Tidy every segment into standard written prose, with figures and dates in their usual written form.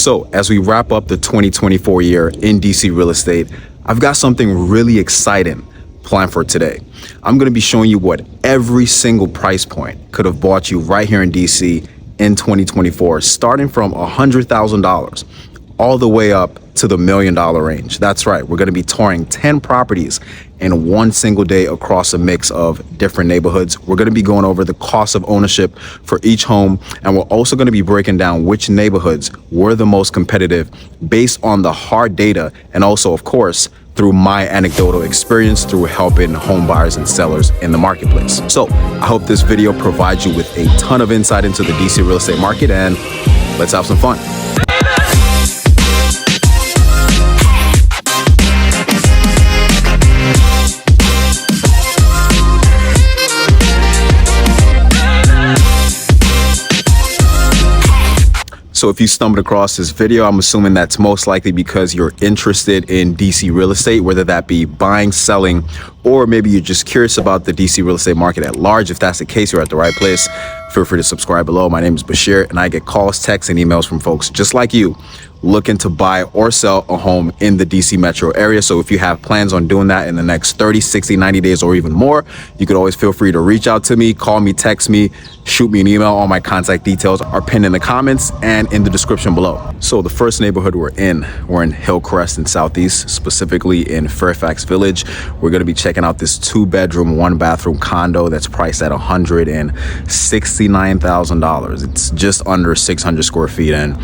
So as we wrap up the 2024 year in DC real estate, I've got something really exciting planned for today. I'm going to be showing you what every single price point could have bought you right here in DC in 2024, starting from $100,000 all the way up to the $1 million range. That's right. We're going to be touring 10 properties in one single day across a mix of different neighborhoods. We're going to be going over the cost of ownership for each home, and we're also going to be breaking down which neighborhoods were the most competitive based on the hard data, and also, of course, through my anecdotal experience through helping home buyers and sellers in the marketplace. So I hope this video provides you with a ton of insight into the DC real estate market, and let's have some fun. So if you stumbled across this video, I'm assuming that's most likely because you're interested in DC real estate, whether that be buying, selling, or maybe you're just curious about the DC real estate market at large. If that's the case, you're at the right place. Feel free to subscribe below. My name is Bashir, and I get calls, texts, and emails from folks just like you looking to buy or sell a home in the DC metro area. So if you have plans on doing that in the next 30, 60, 90 days or even more, you could always feel free to reach out to me, call me, text me, shoot me an email. All my contact details are pinned in the comments and in the description below. So the first neighborhood we're in Hillcrest in Southeast, specifically in Fairfax Village. We're going to be checking out this 2-bedroom, 1-bathroom condo that's priced at $169,000. It's just under 600 square feet, and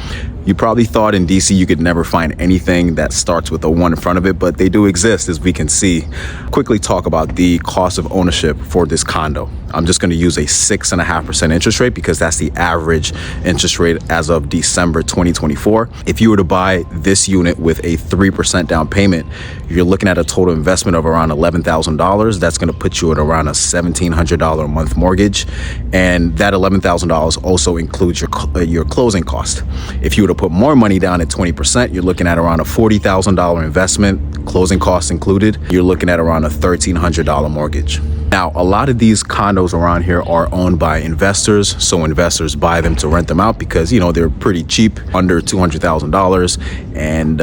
you probably thought in DC you could never find anything that starts with a 1 in front of it, but they do exist, as we can see. Quickly talk about the cost of ownership for this condo. I'm just going to use a 6.5% interest rate because that's the average interest rate as of December 2024. If you were to buy this unit with a 3% down payment, you're looking at a total investment of around $11,000. That's going to put you at around a $1,700 a month mortgage, and that $11,000 also includes your closing cost. If you were to put more money down at 20%, you're looking at around a $40,000 investment, closing costs included. You're looking at around a $1,300 mortgage. Now, a lot of these condos around here are owned by investors, so investors buy them to rent them out because, you know, they're pretty cheap, under $200,000, and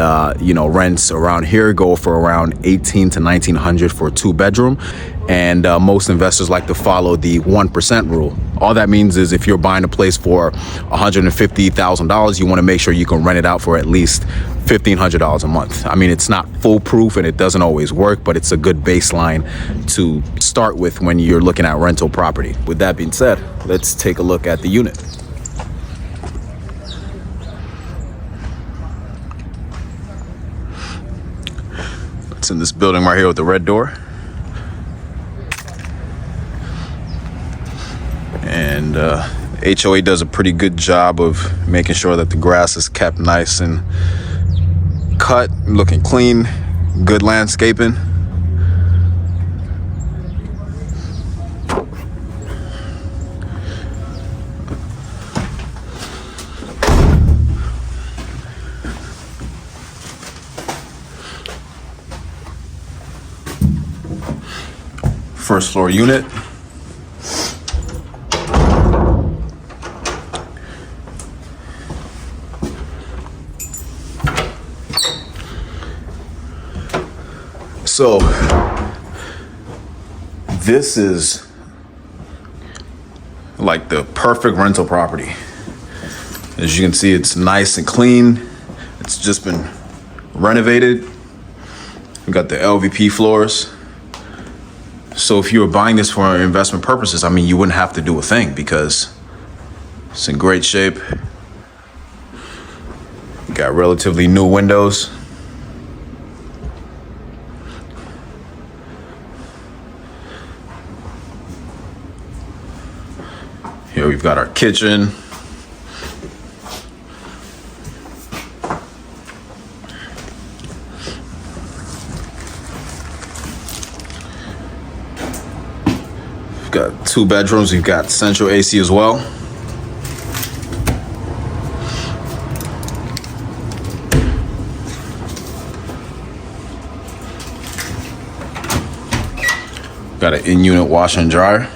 rents around here go for around $1,800 to $1,900 for a 2-bedroom. And most investors like to follow the 1% rule. All that means is if you're buying a place for $150,000, you want to make sure you can rent it out for at least $1,500 a month. I mean, it's not foolproof and it doesn't always work, but it's a good baseline to start with when you're looking at rental property. With that being said, let's take a look at the unit. It's in this building right here with the red door. And HOA does a pretty good job of making sure that the grass is kept nice and cut, looking clean, good landscaping. First floor unit. So this is like the perfect rental property. As you can see, it's nice and clean. It's just been renovated. We got the LVP floors. So if you were buying this for investment purposes, I mean, you wouldn't have to do a thing because it's in great shape. Got relatively new windows. Here we've got our kitchen. We've got 2 bedrooms. We've got central AC as well. Got an in-unit washer and dryer.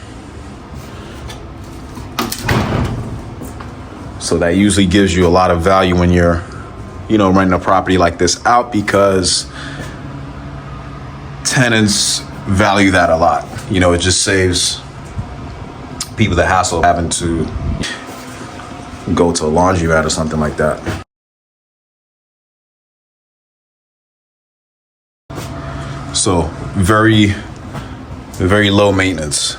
So that usually gives you a lot of value when you're you know, renting a property like this out, because tenants value that a lot. You know, it just saves people the hassle of having to go to a laundromat or something like that. So very low maintenance.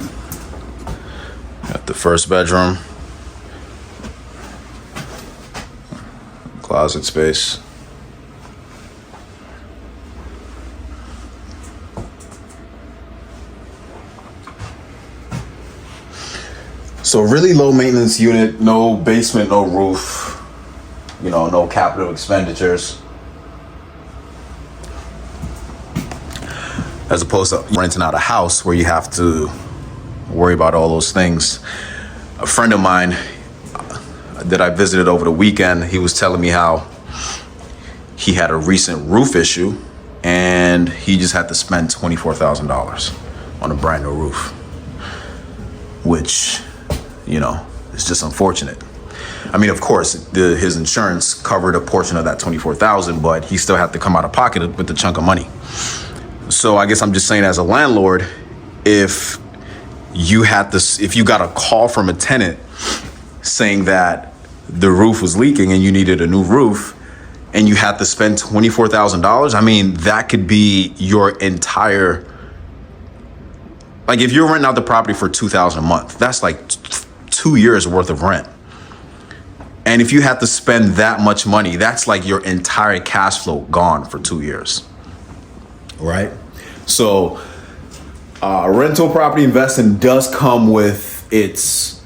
Got the first bedroom, closet space. So really low maintenance unit, no basement, no roof, you know, no capital expenditures. As opposed to renting out a house where you have to worry about all those things. A friend of mine that I visited over the weekend, he was telling me how he had a recent roof issue and he just had to spend $24,000 on a brand new roof, which, you know, is just unfortunate. I mean, of course, his insurance covered a portion of that $24,000, but he still had to come out of pocket with the chunk of money. So I guess I'm just saying, as a landlord, if you got a call from a tenant saying that the roof was leaking and you needed a new roof and you had to spend $24,000, I mean, that could be your entire, like if you're renting out the property for $2,000 a month, that's like 2 years worth of rent. And if you have to spend that much money, that's like your entire cash flow gone for 2 years. Right? So rental property investing does come with its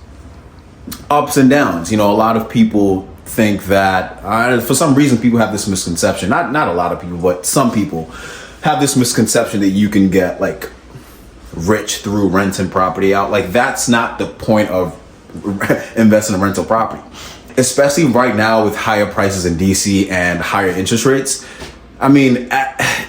ups and downs. You know, a lot of people think that for some reason people have this misconception, not a lot of people, but some people have this misconception that you can get like rich through renting property out. Like, that's not the point of investing in rental property, especially right now with higher prices in DC and higher interest rates. I mean,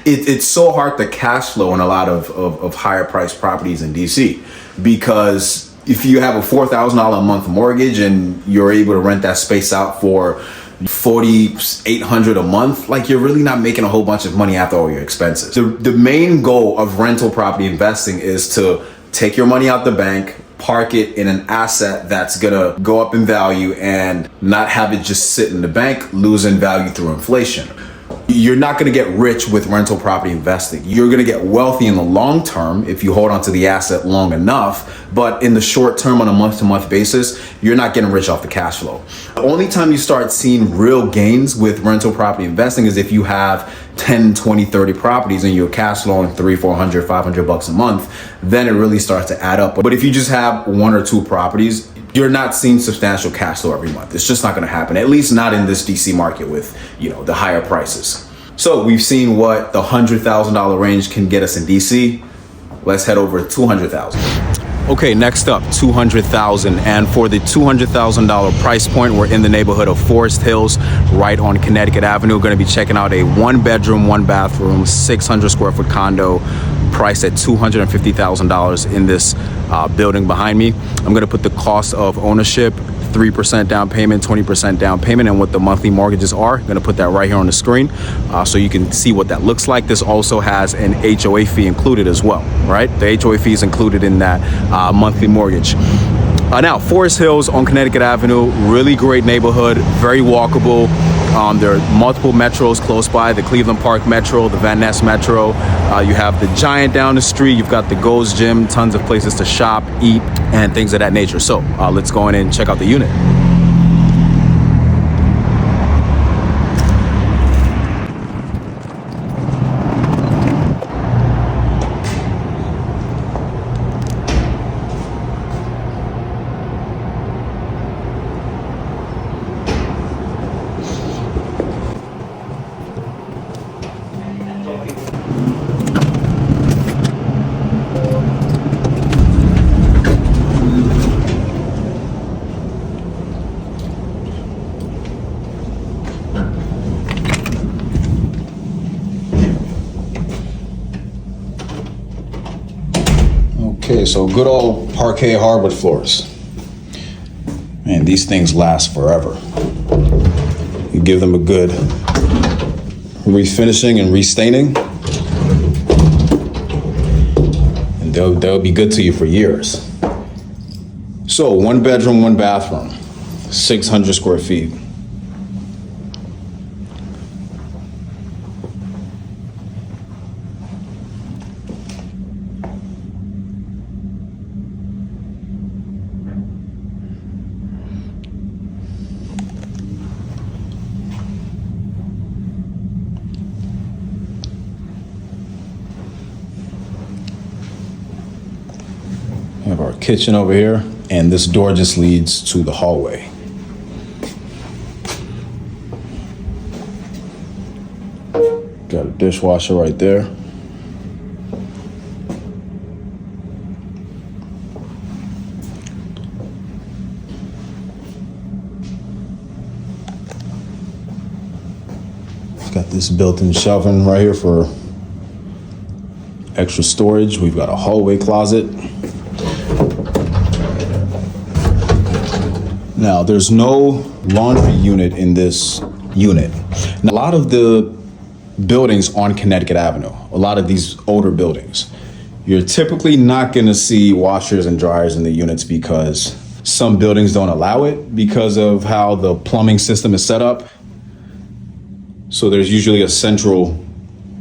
it's so hard to cash flow in a lot of higher priced properties in DC, because if you have a $4,000 a month mortgage and you're able to rent that space out for $4,800 a month, like, you're really not making a whole bunch of money after all your expenses. The main goal of rental property investing is to take your money out the bank, park it in an asset that's gonna go up in value, and not have it just sit in the bank losing value through inflation. You're not going to get rich with rental property investing. You're going to get wealthy in the long term if you hold on to the asset long enough, but in the short term, on a month-to-month basis, you're not getting rich off the cash flow. The only time you start seeing real gains with rental property investing is if you have 10, 20, 30 properties and you're cash flowing $300, $400, $500 a month, then it really starts to add up. But if you just have 1 or 2 properties, you're not seeing substantial cash flow every month. It's just not going to happen, at least not in this DC market with, you know, the higher prices. So we've seen what the $100,000 range can get us in DC. Let's head over to $200,000. Okay, next up, $200,000. And for the $200,000 price point, we're in the neighborhood of Forest Hills, right on Connecticut Avenue. We're going to be checking out a 1-bedroom, 1-bathroom, 600 square foot condo priced at $250,000 in this building behind me. I'm going to put the cost of ownership, 3% down payment, 20% down payment, and what the monthly mortgages are. I'm going to put that right here on the screen so you can see what that looks like. This also has an HOA fee included as well, right? The HOA fee is included in that monthly mortgage. Now, Forest Hills on Connecticut Avenue, really great neighborhood, very walkable. There are multiple metros close by, the Cleveland Park Metro, the Van Ness Metro. You have the Giant down the street. You've got the Gold's Gym, tons of places to shop, eat, and things of that nature. So let's go in and check out the unit. Okay, so good old parquet hardwood floors. Man, these things last forever. You give them a good refinishing and restaining, and they'll be good to you for years. So 1 bedroom, 1 bathroom, 600 square feet. We have our kitchen over here, and this door just leads to the hallway. Got a dishwasher right there. It's got this built-in shelving right here for extra storage. We've got a hallway closet. Now, there's no laundry unit in this unit. Now, a lot of the buildings on Connecticut Avenue, a lot of these older buildings, you're typically not gonna see washers and dryers in the units because some buildings don't allow it because of how the plumbing system is set up. So there's usually a central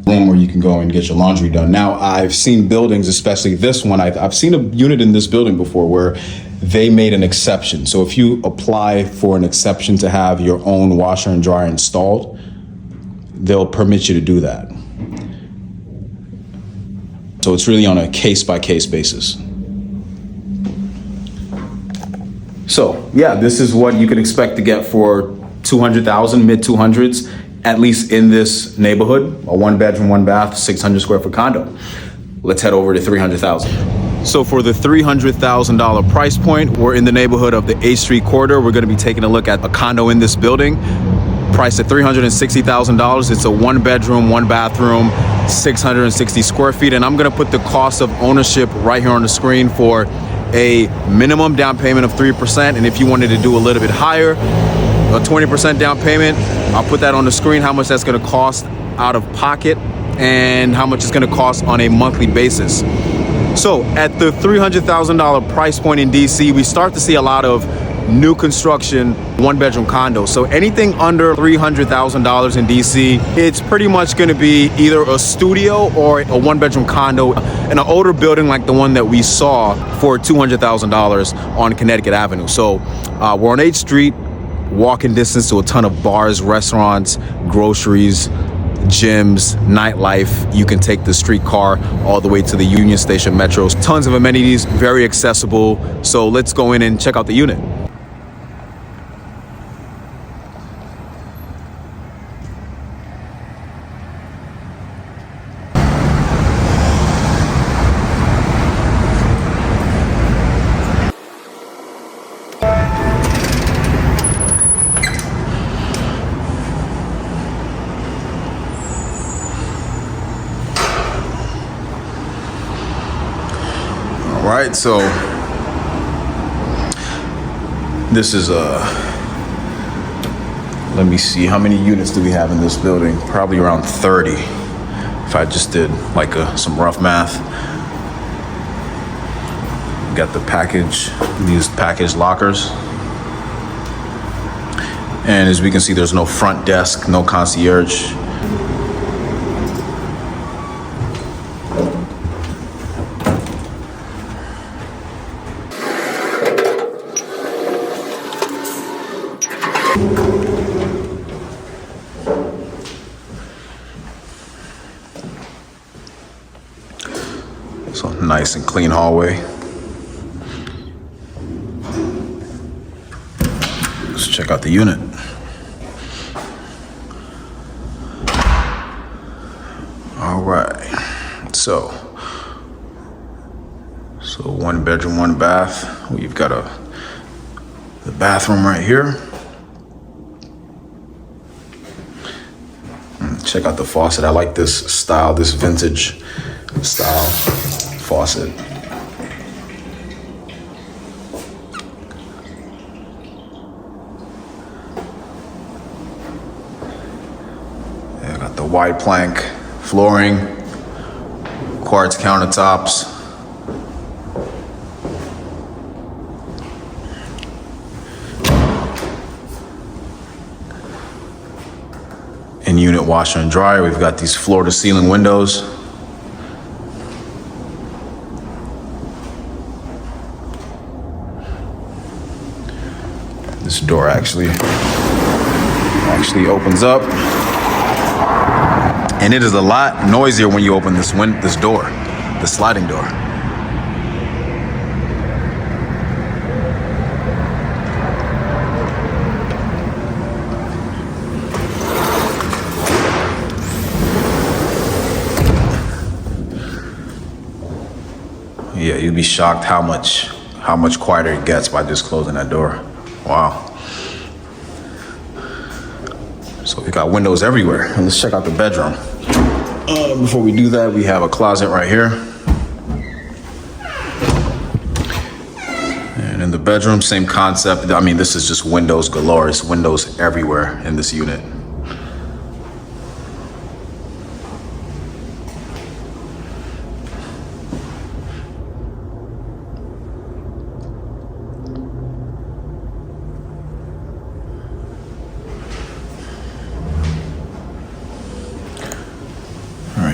room where you can go and get your laundry done. Now, I've seen buildings, especially this one, I've seen a unit in this building before where they made an exception. So if you apply for an exception to have your own washer and dryer installed, they'll permit you to do that. So it's really on a case-by-case basis. So yeah, this is what you could expect to get for 200,000, mid 200s, at least in this neighborhood, a 1 bedroom, 1 bath, 600 square foot condo. Let's head over to 300,000. So for the $300,000 price point, we're in the neighborhood of the 8th Street corridor. We're gonna be taking a look at a condo in this building, priced at $360,000. It's a 1 bedroom, 1 bathroom, 660 square feet. And I'm gonna put the cost of ownership right here on the screen for a minimum down payment of 3%. And if you wanted to do a little bit higher, a 20% down payment, I'll put that on the screen, how much that's gonna cost out of pocket and how much it's gonna cost on a monthly basis. So at the $300,000 price point in DC, we start to see a lot of new construction 1 bedroom condos. So anything under $300,000 in DC, it's pretty much gonna be either a studio or a 1 bedroom condo in an older building like the one that we saw for $200,000 on Connecticut Avenue. So we're on 8th Street, walking distance to a ton of bars, restaurants, groceries, gyms, nightlife. You can take the streetcar all the way to the Union Station metros. Tons of amenities, very accessible. So let's go in and check out the unit. All right, so this is let me see, how many units do we have in this building? Probably around 30, if I just did like some rough math. Got the package, these package lockers. And as we can see, there's no front desk, no concierge. So nice and clean hallway. Let's check out the unit. All right, so 1 bedroom, 1 bath. We've got the bathroom right here. Check out the faucet. I like this style, this vintage style faucet. the wide plank flooring, quartz countertops. In-unit washer and dryer. We've got these floor-to-ceiling windows. This door actually opens up, and it is a lot noisier when you open this door, the sliding door. Yeah, you'd be shocked how much quieter it gets by just closing that door. Wow. So we got windows everywhere. And let's check out the bedroom. Before we do that, we have a closet right here. And in the bedroom, same concept. I mean, this is just windows galore. It's windows everywhere in this unit.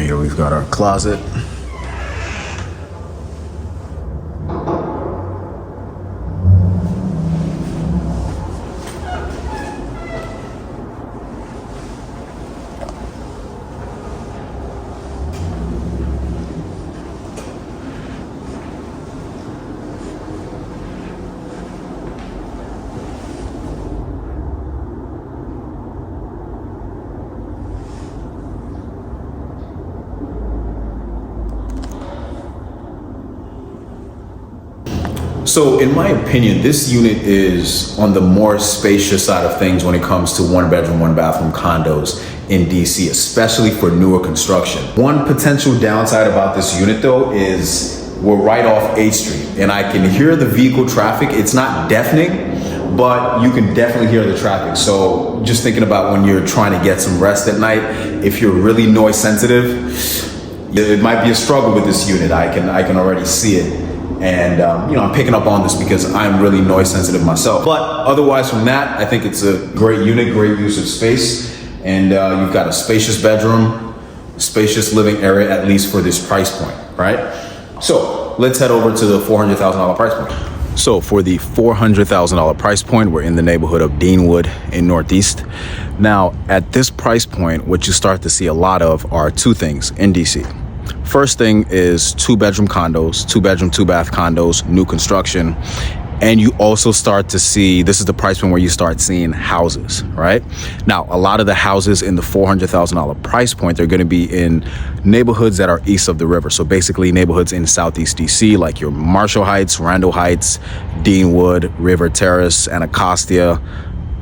Here we've got our closet. So in my opinion, this unit is on the more spacious side of things when it comes to 1-bedroom, 1-bathroom condos in DC, especially for newer construction. One potential downside about this unit though is we're right off 8th Street and I can hear the vehicle traffic. It's not deafening, but you can definitely hear the traffic. So just thinking about when you're trying to get some rest at night, if you're really noise sensitive, it might be a struggle with this unit. I can already see it. And, I'm picking up on this because I'm really noise sensitive myself. But otherwise from that, I think it's a great unit, great use of space. And you've got a spacious bedroom, spacious living area, at least for this price point, right? So let's head over to the $400,000 price point. So for the $400,000 price point, we're in the neighborhood of Deanwood in Northeast. Now, at this price point, what you start to see a lot of are two things in DC. First thing is 2-bedroom condos, 2-bedroom, 2-bath condos, new construction. And you also start to see, this is the price point where you start seeing houses, right? Now, a lot of the houses in the $400,000 price point, they're gonna be in neighborhoods that are east of the river. So basically neighborhoods in Southeast DC, like your Marshall Heights, Randall Heights, Deanwood, River Terrace, Anacostia,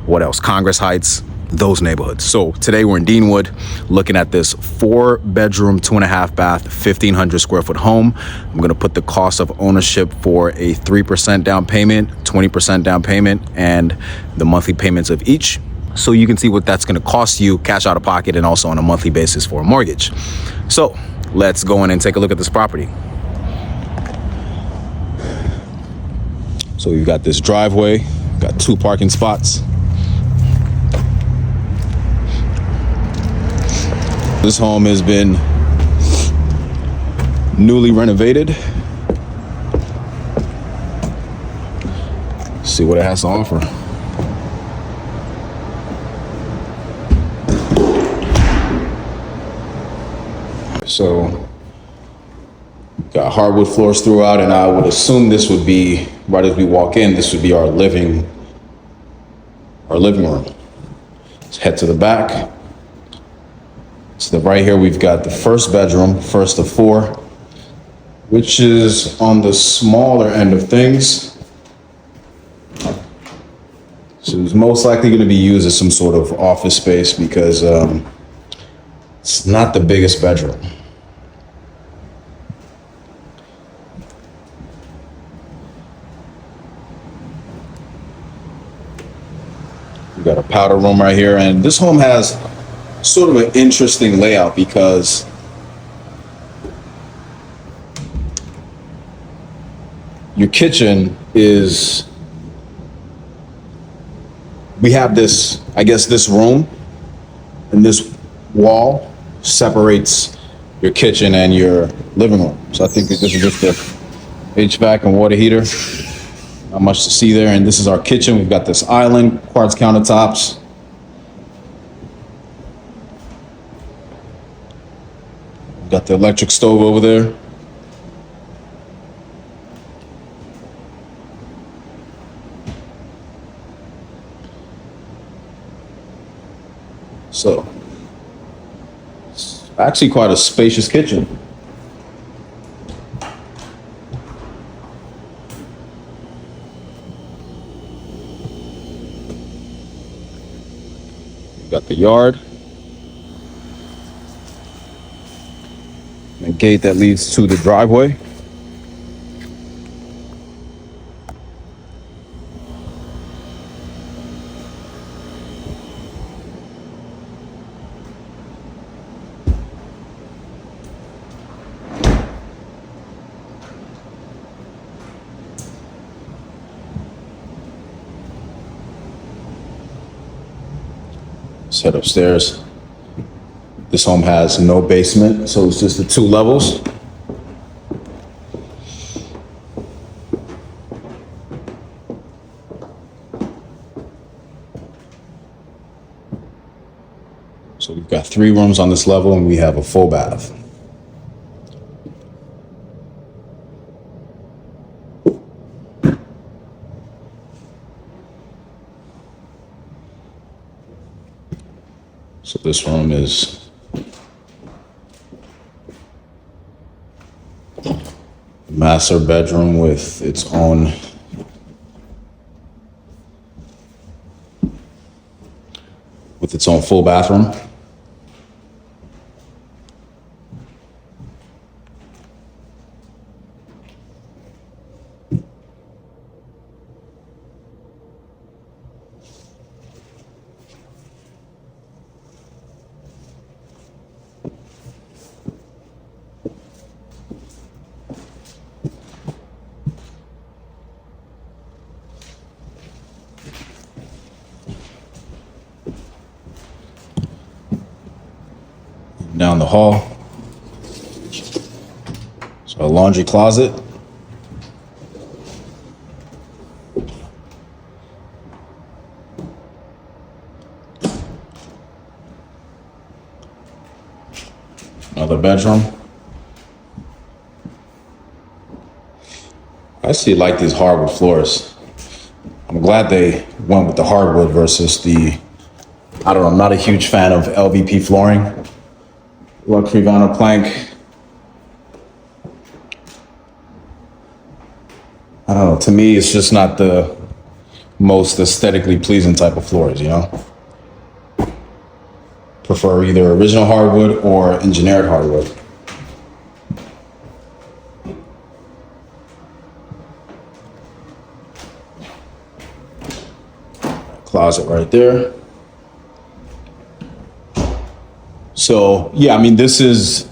what else? Congress Heights. Those neighborhoods. So today we're in Deanwood looking at this 4-bedroom, 2.5-bath, 1,500 square foot home. I'm going to put the cost of ownership for a 3% down payment, 20% down payment, and the monthly payments of each. So you can see what that's going to cost you cash out of pocket and also on a monthly basis for a mortgage. So let's go in and take a look at this property. So we've got this driveway, got 2 parking spots. This home has been newly renovated. See what it has to offer. So, got hardwood floors throughout, and I would assume this would be, right as we walk in, this would be our living room. Let's head to the back. So right here, we've got the 1st bedroom, first of 4, which is on the smaller end of things. So it's most likely going to be used as some sort of office space because it's not the biggest bedroom. We've got a powder room right here, and this home has sort of an interesting layout because your kitchen is, we have this, I guess this room and this wall separates your kitchen and your living room. So I think this is just the HVAC and water heater. Not much to see there. And this is our kitchen. We've got this island, quartz countertops. We've got the electric stove over there. So it's actually quite a spacious kitchen. We've got the yard. And a gate that leads to the driveway. Head upstairs. This home has no basement, so it's just the 2 levels. So we've got 3 rooms on this level and we have a full bath. So this room is master bedroom with its own full bathroom. Down the hall, so a laundry closet. Another bedroom. I actually like these hardwood floors. I'm glad they went with the hardwood versus the, I don't know, I'm not a huge fan of LVP flooring. Luxury vinyl plank. I don't know, to me, it's just not the most aesthetically pleasing type of floors, you know? Prefer either original hardwood or engineered hardwood. Closet right there. So yeah, I mean, this is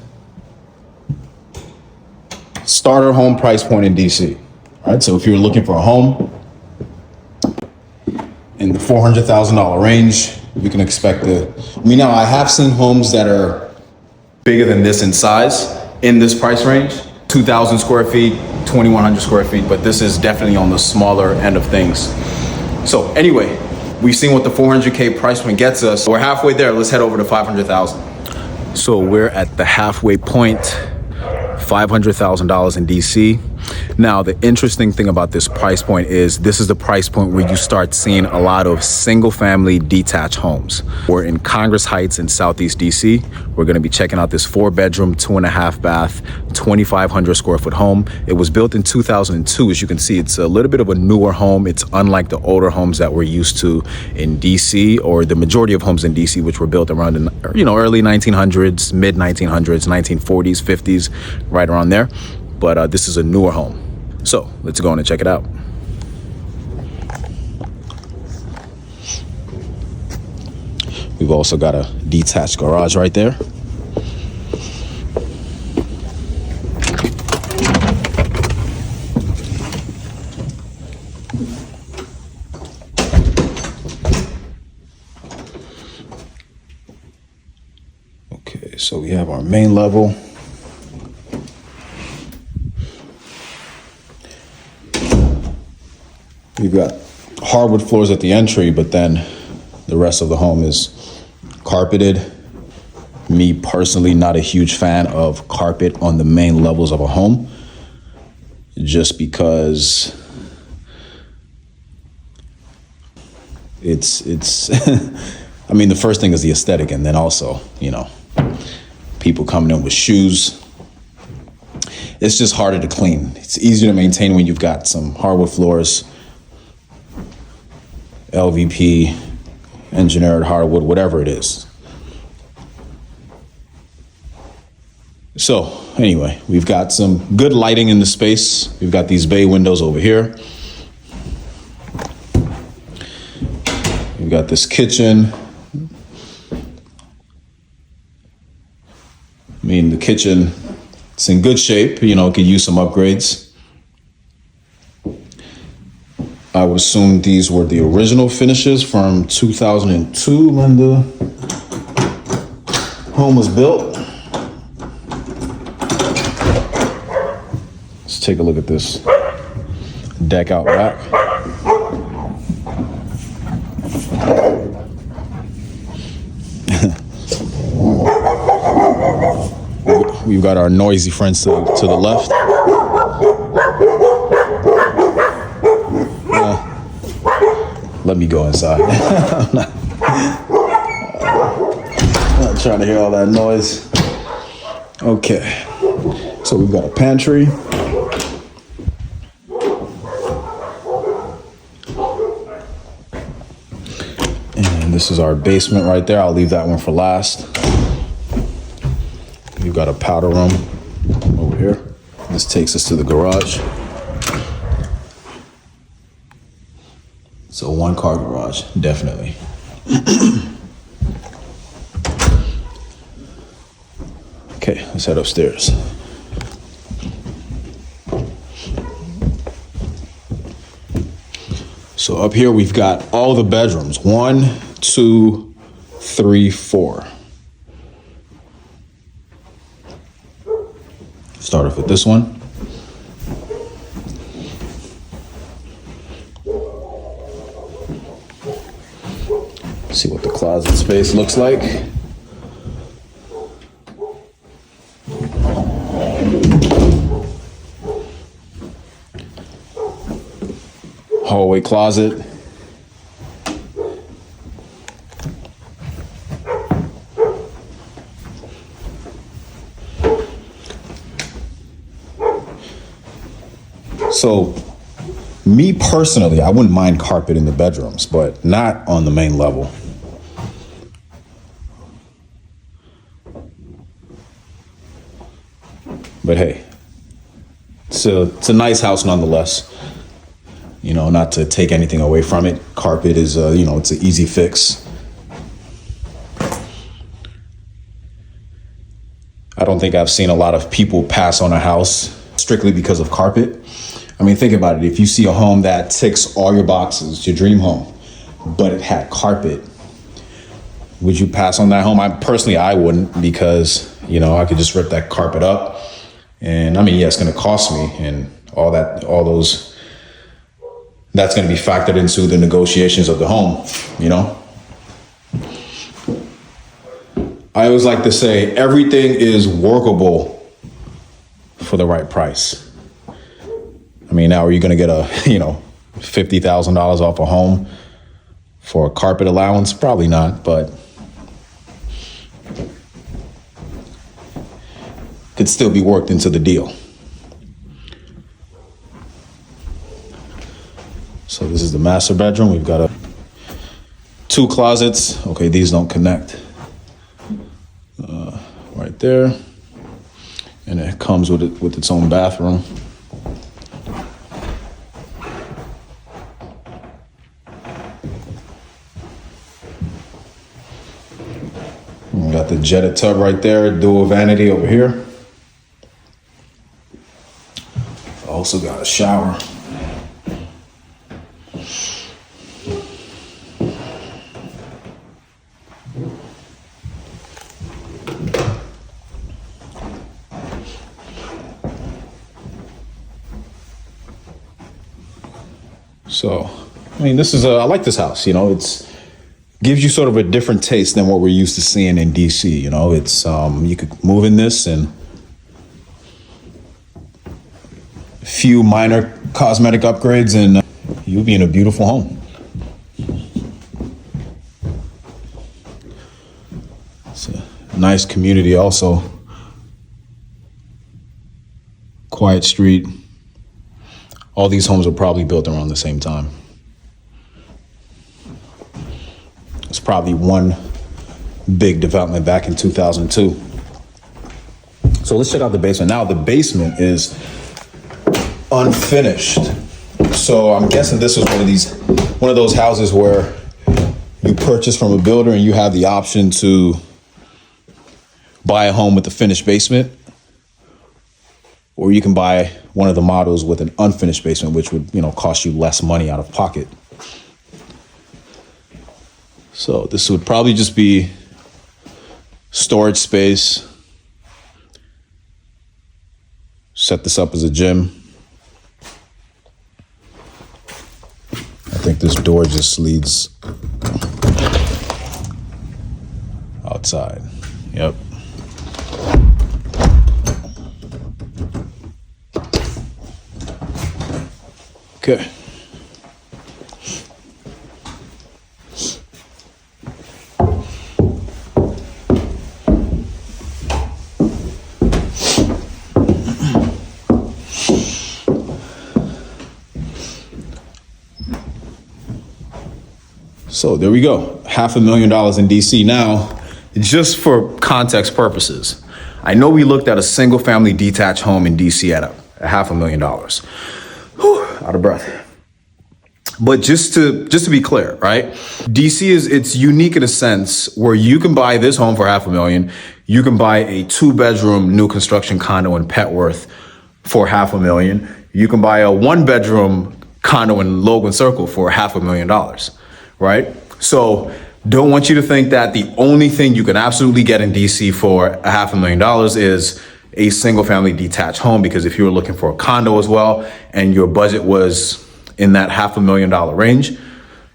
starter home price point in DC. All right, so if you're looking for a home in the $400,000 range, you can expect I mean, now I have seen homes that are bigger than this in size in this price range, 2,000 square feet, 2,100 square feet, but this is definitely on the smaller end of things. So anyway, we've seen what the 400K price point gets us. We're halfway there. Let's head over to 500,000. So we're at the halfway point, $500,000 in DC. Now, the interesting thing about this price point is this is the price point where you start seeing a lot of single family detached homes. We're in Congress Heights in Southeast DC. We're gonna be checking out this 4-bedroom, 2.5 bath, 2,500 square foot home. It was built in 2002. As you can see, it's a little bit of a newer home. It's unlike the older homes that we're used to in DC, or the majority of homes in DC, which were built around in, early 1900s, mid 1900s, 1940s, 50s, right around there. But this is a newer home. So let's go in and check it out. We've also got a detached garage right there. Okay, so we have our main level. We've got hardwood floors at the entry, but then the rest of the home is carpeted. Me personally, not a huge fan of carpet on the main levels of a home, just because it's I mean, the first thing is the aesthetic, and then also, you know, people coming in with shoes. It's just harder to clean. It's easier to maintain when you've got some hardwood floors, LVP, engineered hardwood, whatever it is. So anyway, we've got some good lighting in the space. We've got these bay windows over here. We've got this kitchen. I mean, the kitchen, it's in good shape, you know, it could use some upgrades. I would assume these were the original finishes from 2002 when the home was built. Let's take a look at this deck out back. We've got our noisy friends to the left. Let me go inside. I'm not trying to hear all that noise. Okay, so we've got a pantry. And this is our basement right there. I'll leave that one for last. We've got a powder room over here. This takes us to the garage. So 1-car garage, definitely. Okay, let's head upstairs. So up here we've got all the bedrooms. 1, 2, 3, 4. Start off with this one. See what the closet space looks like. Hallway closet. So, me personally, I wouldn't mind carpet in the bedrooms, but not on the main level. But hey, it's a nice house nonetheless. You know, not to take anything away from it. Carpet is, you know, it's an easy fix. I don't think I've seen a lot of people pass on a house strictly because of carpet. I mean, think about it. If you see a home that ticks all your boxes, your dream home, but it had carpet, would you pass on that home? I wouldn't, because, you know, I could just rip that carpet up. And I mean, yeah, it's going to cost me, and that's going to be factored into the negotiations of the home, you know? I always like to say everything is workable for the right price. I mean, now are you going to get $50,000 off a home for a carpet allowance? Probably not, but could still be worked into the deal. So this is the master bedroom. We've got 2 closets. Okay, these don't connect. Right there. And it comes with its own bathroom. jetted tub right there, dual vanity over here. Also got a shower. So, I mean, I like this house, you know, gives you sort of a different taste than what we're used to seeing in DC, you know, you could move in this and a few minor cosmetic upgrades and you'll be in a beautiful home. It's a nice community also. Quiet street. All these homes are probably built around the same time. It's probably one big development back in 2002. So let's check out the basement. Now the basement is unfinished. So I'm guessing this is one of those houses where you purchase from a builder and you have the option to buy a home with a finished basement, or you can buy one of the models with an unfinished basement, which would, you know, cost you less money out of pocket. So this would probably just be storage space. Set this up as a gym. I think this door just leads outside. Yep. Okay. So there we go. $500,000 in DC. Now, just for context purposes, I know we looked at a single family detached home in DC at $500,000. Whew, out of breath. But just to be clear, right? DC it's unique in a sense where you can buy this home for $500,000. You can buy a 2-bedroom new construction condo in Petworth for $500,000. You can buy a 1-bedroom condo in Logan Circle for $500,000, right? So don't want you to think that the only thing you can absolutely get in DC for $500,000 is a single family detached home, because if you were looking for a condo as well and your budget was in that $500,000 range,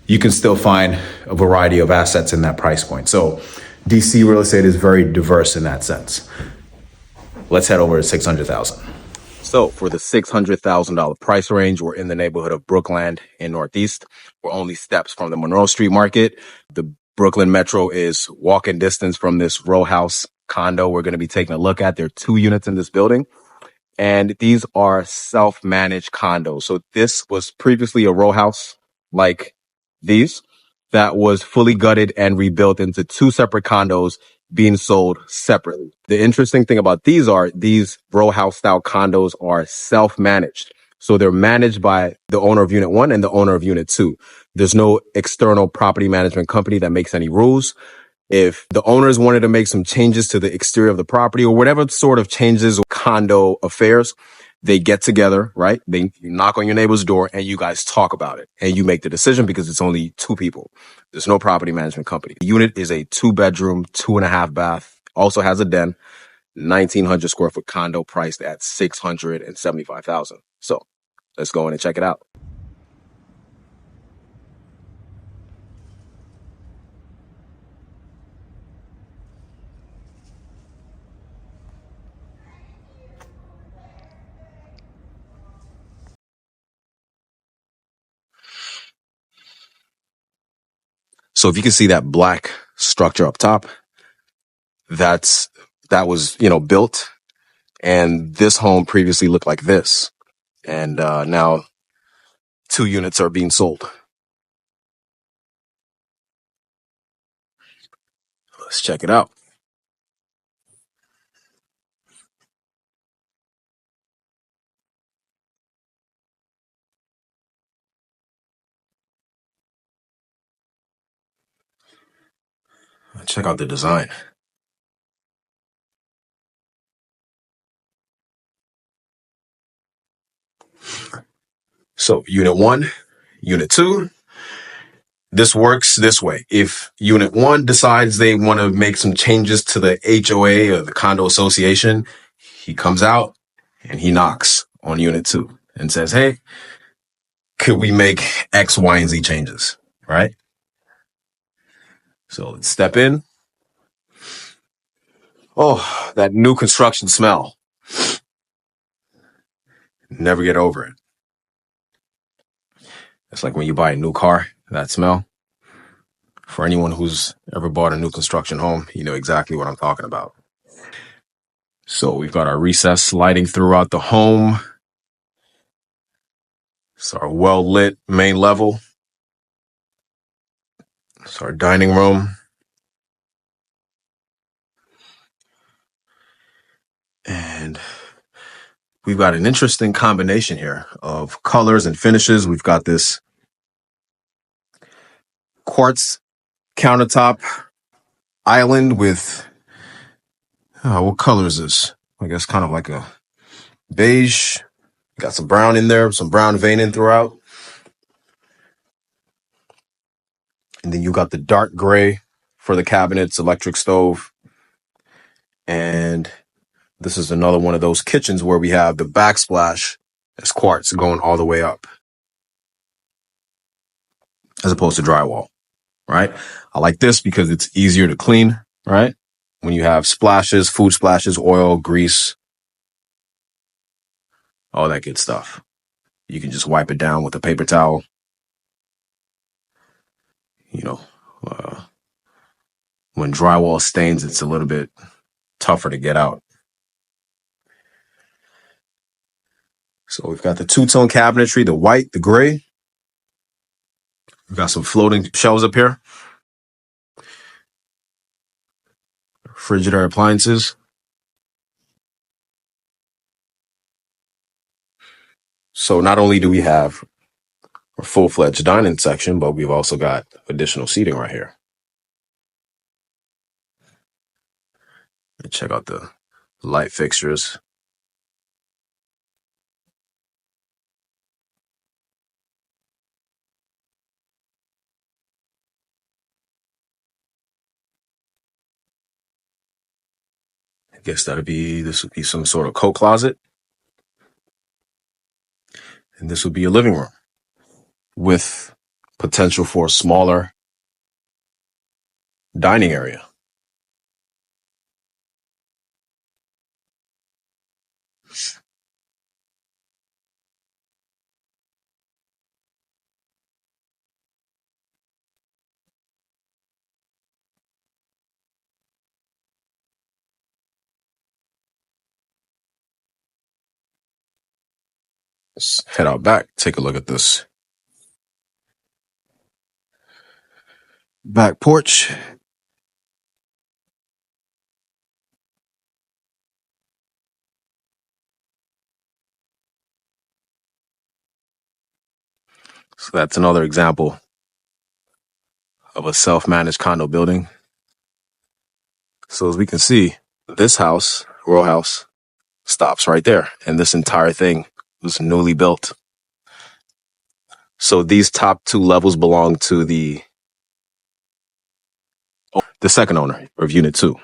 you can still find a variety of assets in that price point. So DC real estate is very diverse in that sense. Let's head over to $600,000. So for the $600,000 price range, we're in the neighborhood of Brookland in Northeast. We're only steps from the Monroe Street Market. The Brooklyn Metro is walking distance from this row house condo we're going to be taking a look at. There are 2 units in this building, and these are self-managed condos. So this was previously a row house like these that was fully gutted and rebuilt into 2 separate condos being sold separately. The interesting thing about these row house style condos are self-managed. So they're managed by the owner of unit 1 and the owner of unit 2. There's no external property management company that makes any rules. If the owners wanted to make some changes to the exterior of the property or whatever sort of changes or condo affairs, they get together, right? They knock on your neighbor's door and you guys talk about it and you make the decision, because it's only 2 people. There's no property management company. The unit is a 2-bedroom, 2.5 bath, also has a den, 1,900 square foot condo priced at $675,000. So let's go in and check it out. So if you can see that black structure up top, that was, built. And this home previously looked like this. And now 2 units are being sold. Let's check it out. Check out the design. So unit 1, unit 2, this works this way. If unit 1 decides they want to make some changes to the HOA or the condo association, he comes out and he knocks on unit 2 and says, hey, could we make X, Y, and Z changes, right? So let's step in. Oh, that new construction smell. Never get over it. It's like when you buy a new car, that smell. For anyone who's ever bought a new construction home, you know exactly what I'm talking about. So we've got our recessed lighting throughout the home. It's our well-lit main level. It's our dining room. And we've got an interesting combination here of colors and finishes. We've got this quartz countertop island with, what color is this? I guess kind of like a beige. Got some brown in there, some brown veining throughout. And then you got the dark gray for the cabinets, electric stove. And this is another one of those kitchens where we have the backsplash as quartz going all the way up, as opposed to drywall, right? I like this because it's easier to clean, right? When you have splashes, food splashes, oil, grease, all that good stuff. You can just wipe it down with a paper towel. You know, when drywall stains, it's a little bit tougher to get out. So we've got the two-tone cabinetry, the white, the gray. We've got some floating shelves up here. Frigidaire appliances. So not only do we have a full-fledged dining section, but we've also got additional seating right here. And check out the light fixtures. I guess this would be some sort of coat closet. And this would be a living room with potential for a smaller dining area. Let's head out back, take a look at this back porch. So that's another example of a self-managed condo building. So as we can see, this house, row house, stops right there. And this entire thing was newly built. So these top 2 levels belong to the second owner of unit 2.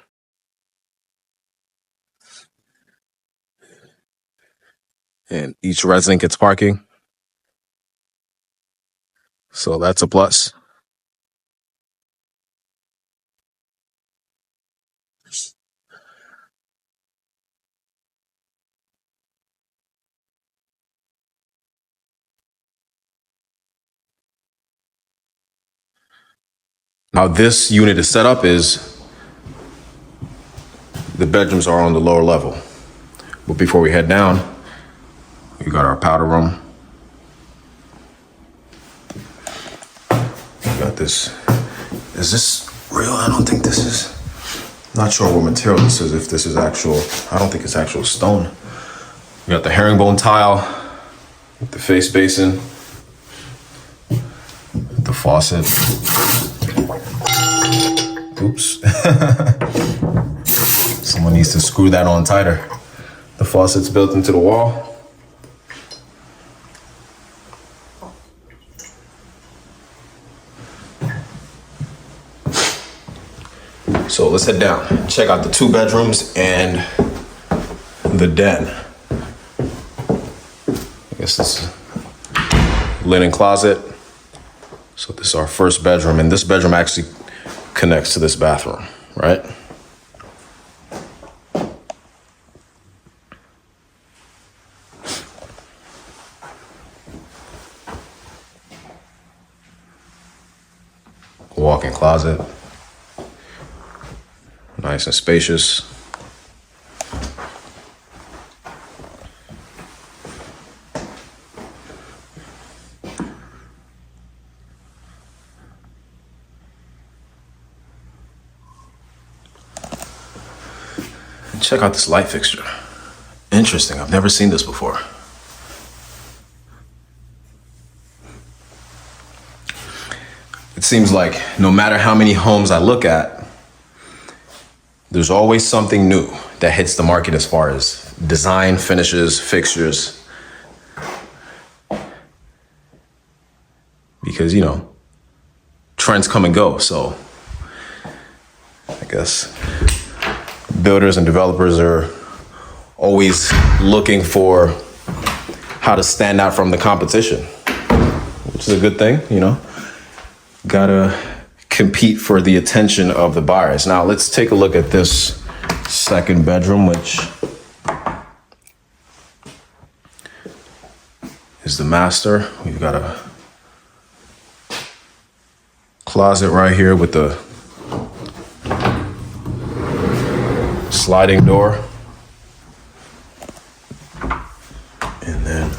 And each resident gets parking. So that's a plus. How this unit is set up is the bedrooms are on the lower level. But before we head down, we got our powder room. We got this. Is this real? I don't think this is. Not sure what material this is, if this is actual. I don't think it's actual stone. We got the herringbone tile, the face basin, the faucet. Oops. Someone needs to screw that on tighter. The faucet's built into the wall. So let's head down, check out the 2 bedrooms and the den. I guess this is linen closet. So this is our first bedroom, and this bedroom actually connects to this bathroom, right? Walk-in closet, nice and spacious. Check out this light fixture. Interesting, I've never seen this before. It seems like no matter how many homes I look at, there's always something new that hits the market as far as design, finishes, fixtures. Because, you know, trends come and go, so I guess builders and developers are always looking for how to stand out from the competition, which is a good thing, you know. Gotta compete for the attention of the buyers. Now let's take a look at this second bedroom, which is the master. We've got a closet right here with the sliding door. And then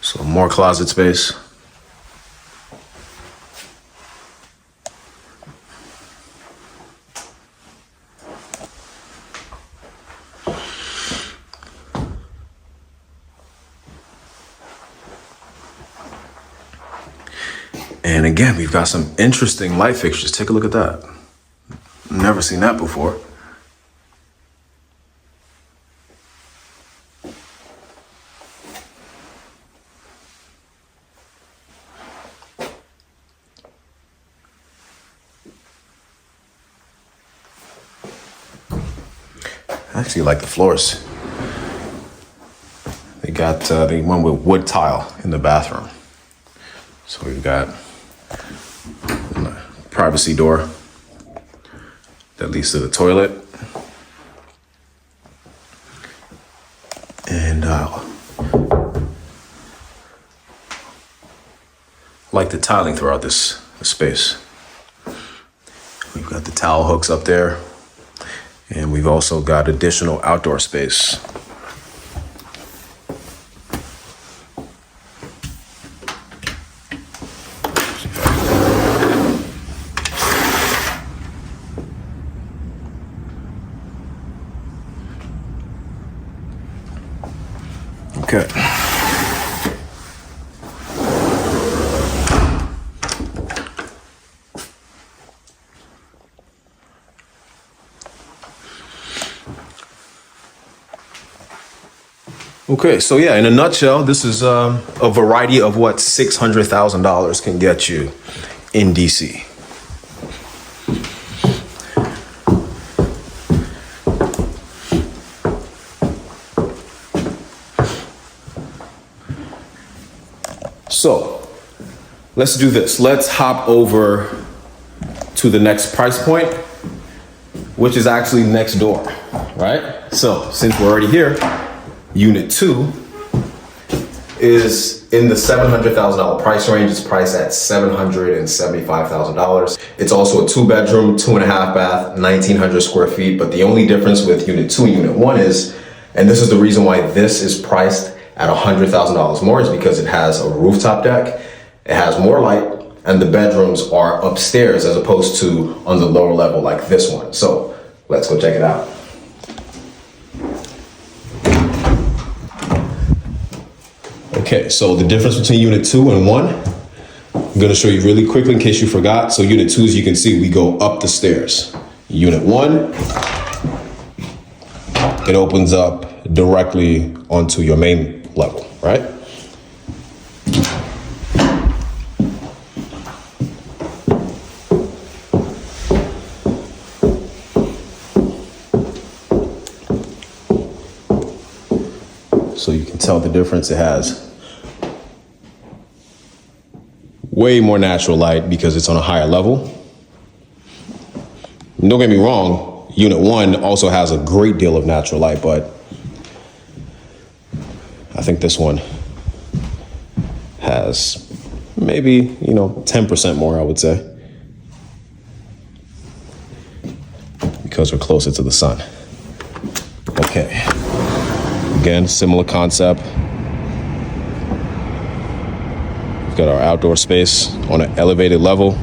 so more closet space. And again, we've got some interesting light fixtures. Take a look at that. Never seen that before. I actually like the floors. They got the one with wood tile in the bathroom. So we've got a privacy door that leads to the toilet. And like the tiling throughout this space. We've got the towel hooks up there. And we've also got additional outdoor space. Okay. Okay, so yeah, in a nutshell, this is a variety of what $600,000 can get you in DC. So let's do this. Let's hop over to the next price point, which is actually next door, right? So since we're already here, Unit 2 is in the $700,000 price range. It's priced at $775,000. It's also a 2-bedroom, 2.5 bath, 1,900 square feet. But the only difference with Unit 2 and Unit 1 is, and this is the reason why this is priced at $100,000 more, is because it has a rooftop deck, it has more light, and the bedrooms are upstairs as opposed to on the lower level like this one. So let's go check it out. Okay, so the difference between Unit 2 and 1, I'm gonna show you really quickly in case you forgot. So Unit 2, as you can see, we go up the stairs. Unit 1, it opens up directly onto your main level, right? so you can tell the difference. It has way more natural light because it's on a higher level. Don't get me wrong, Unit 1 also has a great deal of natural light, but I think this one has maybe, 10% more, I would say, because we're closer to the sun. Okay, again, similar concept. We've got our outdoor space on an elevated level.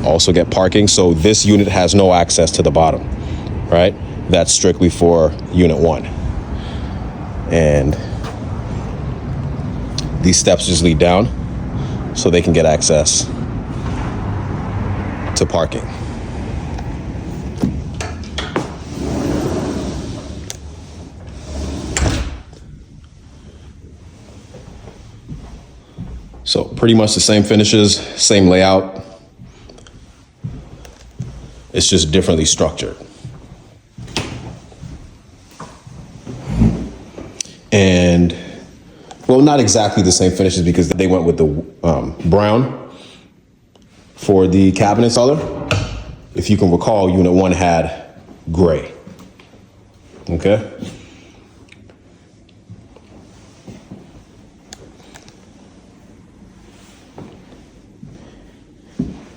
Also get parking. So this unit has no access to the bottom, right? That's strictly for Unit 1. And these steps just lead down so they can get access to parking. So pretty much the same finishes, same layout. It's just differently structured. And, well, not exactly the same finishes because they went with the brown for the cabinet color. If you can recall, Unit 1 had gray. Okay?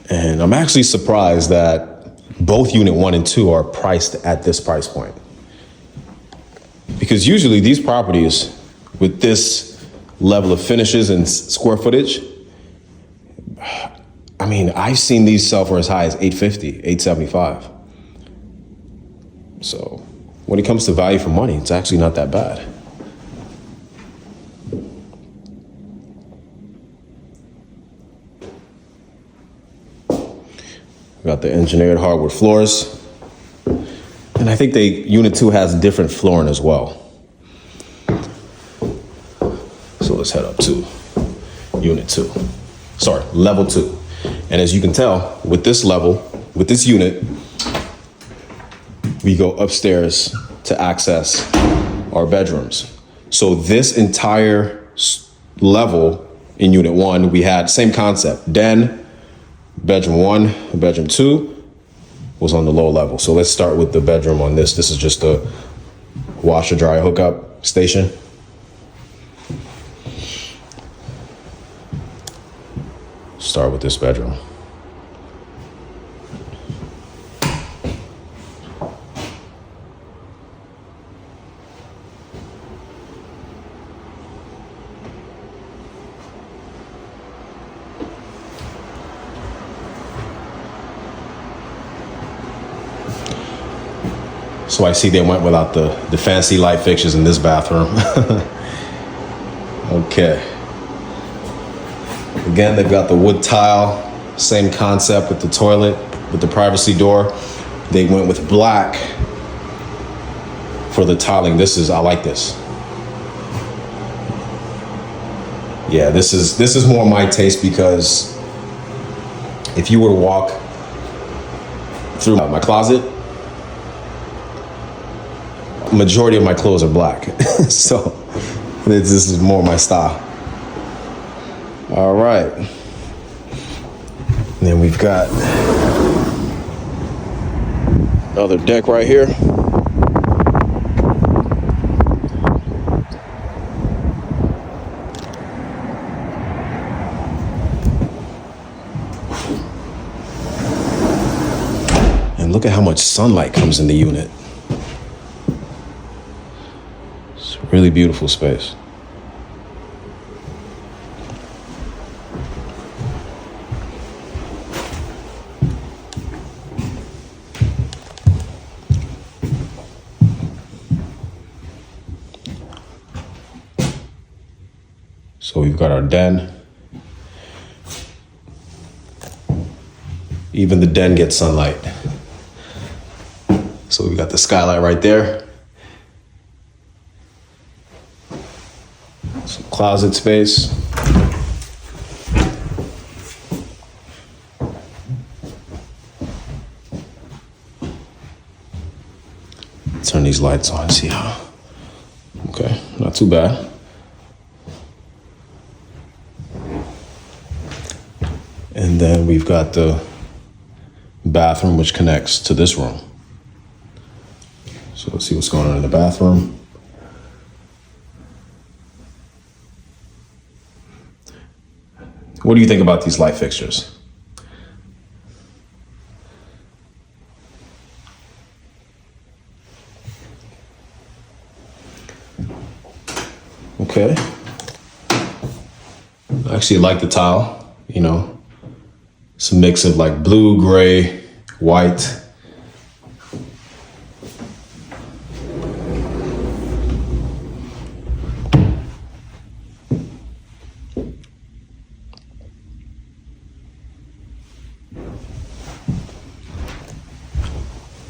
And I'm actually surprised that both Unit 1 and 2 are priced at this price point. Because usually these properties with this level of finishes and square footage, I mean, I've seen these sell for as high as $850, $875. So when it comes to value for money, it's actually not that bad. Got the engineered hardwood floors. And I think Unit 2 has different flooring as well. So let's head up to Unit 2. Sorry, Level 2. And as you can tell, with this level, with this unit, we go upstairs to access our bedrooms. So this entire level in Unit 1, we had same concept, den, bedroom 1, bedroom 2 was on the low level. So let's start with the bedroom on this. This is just a washer dryer hookup station. Start with this bedroom. So I see they went without the fancy light fixtures in this bathroom. Okay. Again, they've got the wood tile, same concept with the toilet, with the privacy door. They went with black for the tiling. I like this. Yeah, this is more my taste because if you were to walk through my closet, majority of my clothes are black. So this is more my style. All right. And then we've got another deck right here. And look at how much sunlight comes in the unit. It's a really beautiful space. So we've got our den. Even the den gets sunlight. So we've got the skylight right there. Some closet space. Turn these lights on, see how. Okay, not too bad. And then we've got the bathroom, which connects to this room. So let's see what's going on in the bathroom. What do you think about these light fixtures? Okay. I actually like the tile, you know. It's a mix of like blue, gray, white.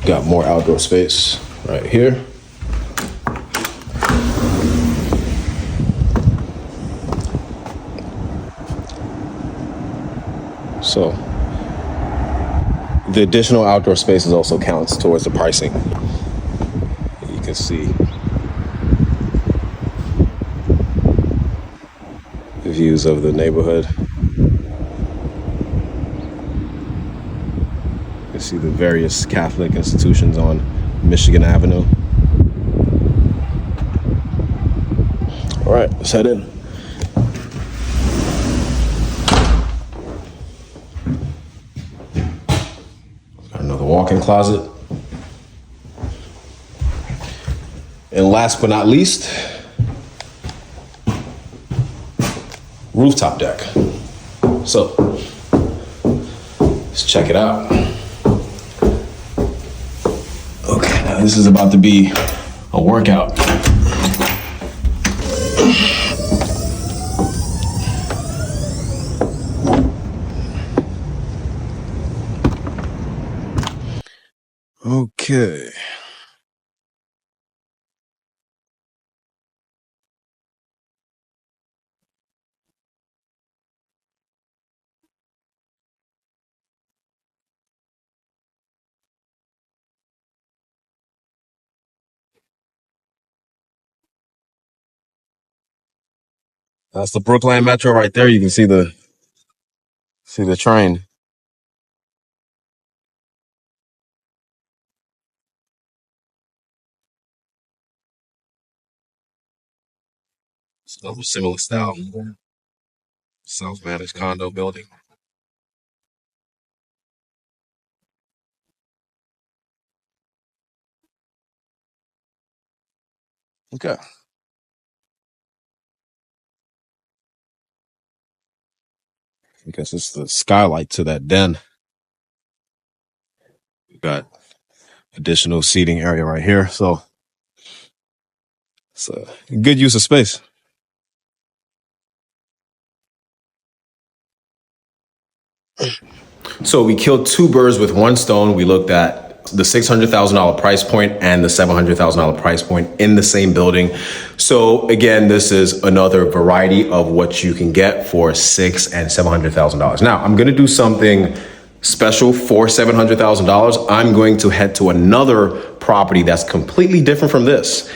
Got more outdoor space right here. So the additional outdoor spaces also counts towards the pricing. You can see the views of the neighborhood. You can see the various Catholic institutions on Michigan Avenue. All right, let's head in. Got another walk-in closet. And last but not least, rooftop deck. So let's check it out. Okay, now this is about to be a workout. Okay. That's the Brookland Metro right there. You can see the train. It's another similar style, self-managed condo building. Okay. Because it's the skylight to that den. We've got additional seating area right here. So it's a good use of space. So we killed two birds with one stone. We looked at the $600,000 price point and the $700,000 price point in the same building. So again, this is another variety of what you can get for $600,000 and $700,000. Now I'm going to do something special for $700,000. I'm going to head to another property that's completely different from this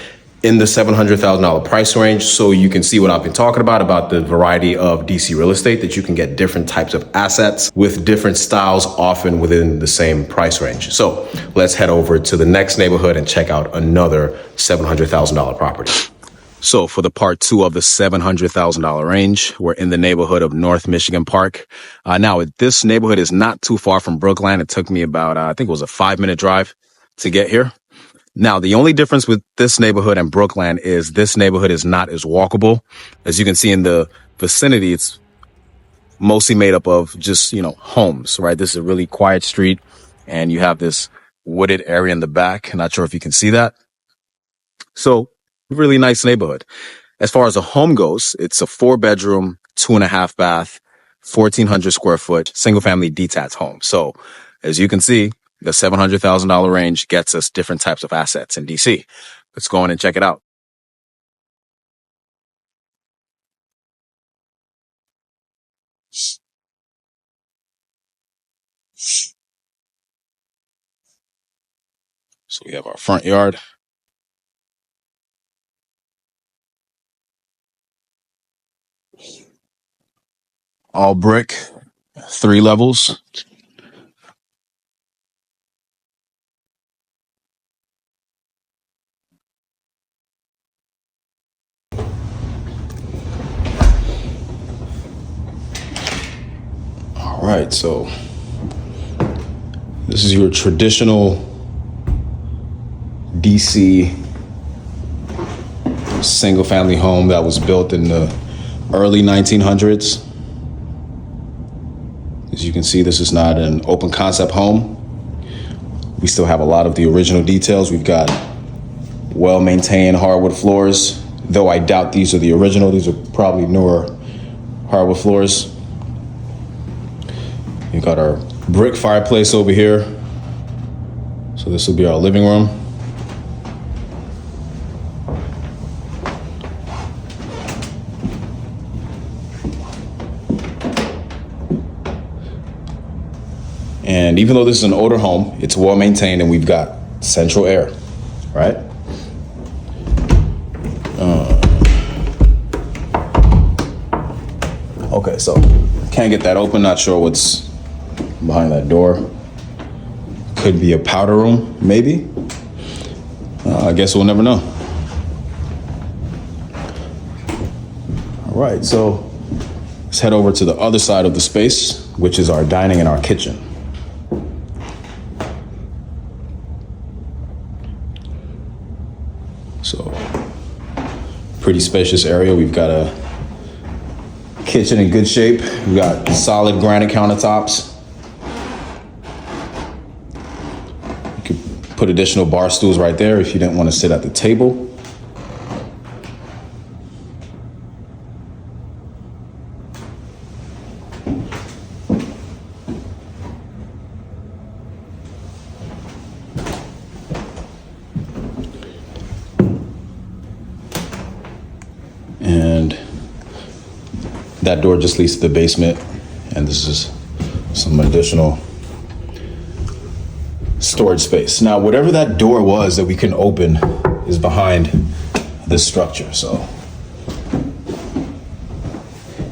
in the $700,000 price range, so you can see what I've been talking about the variety of DC real estate, that you can get different types of assets with different styles, often within the same price range. So let's head over to the next neighborhood and check out another $700,000 property. So for the part two of the $700,000 range, we're in the neighborhood of North Michigan Park. Now, this neighborhood is not too far from Brookland. It took me about, I think it was a 5-minute drive to get here. Now, the only difference with this neighborhood and Brookland is this neighborhood is not as walkable. As you can see in the vicinity, it's mostly made up of just, homes, right? This is a really quiet street, and you have this wooded area in the back. I'm not sure if you can see that. So, really nice neighborhood. As far as a home goes, it's a 4-bedroom, 2.5 bath, 1,400 square foot, single family detached home. So, as you can see, the $700,000 range gets us different types of assets in DC. Let's go in and check it out. So we have our front yard. All brick, 3 levels. All right, so this is your traditional DC single family home that was built in the early 1900s. As you can see, this is not an open concept home. We still have a lot of the original details. We've got well-maintained hardwood floors, though I doubt these are the original. These are probably newer hardwood floors. We've got our brick fireplace over here. So this will be our living room. And even though this is an older home, it's well maintained and we've got central air, right? Okay, so can't get that open. Not sure what's behind that door. Could be a powder room, maybe. I guess we'll never know. All right, so let's head over to the other side of the space, which is our dining and our kitchen. So, pretty spacious area. We've got a kitchen in good shape. We've got solid granite countertops. You could put additional bar stools right there if you didn't want to sit at the table. And that door just leads to the basement, and this is some additional storage space. Now, whatever that door was that we couldn't open is behind this structure, so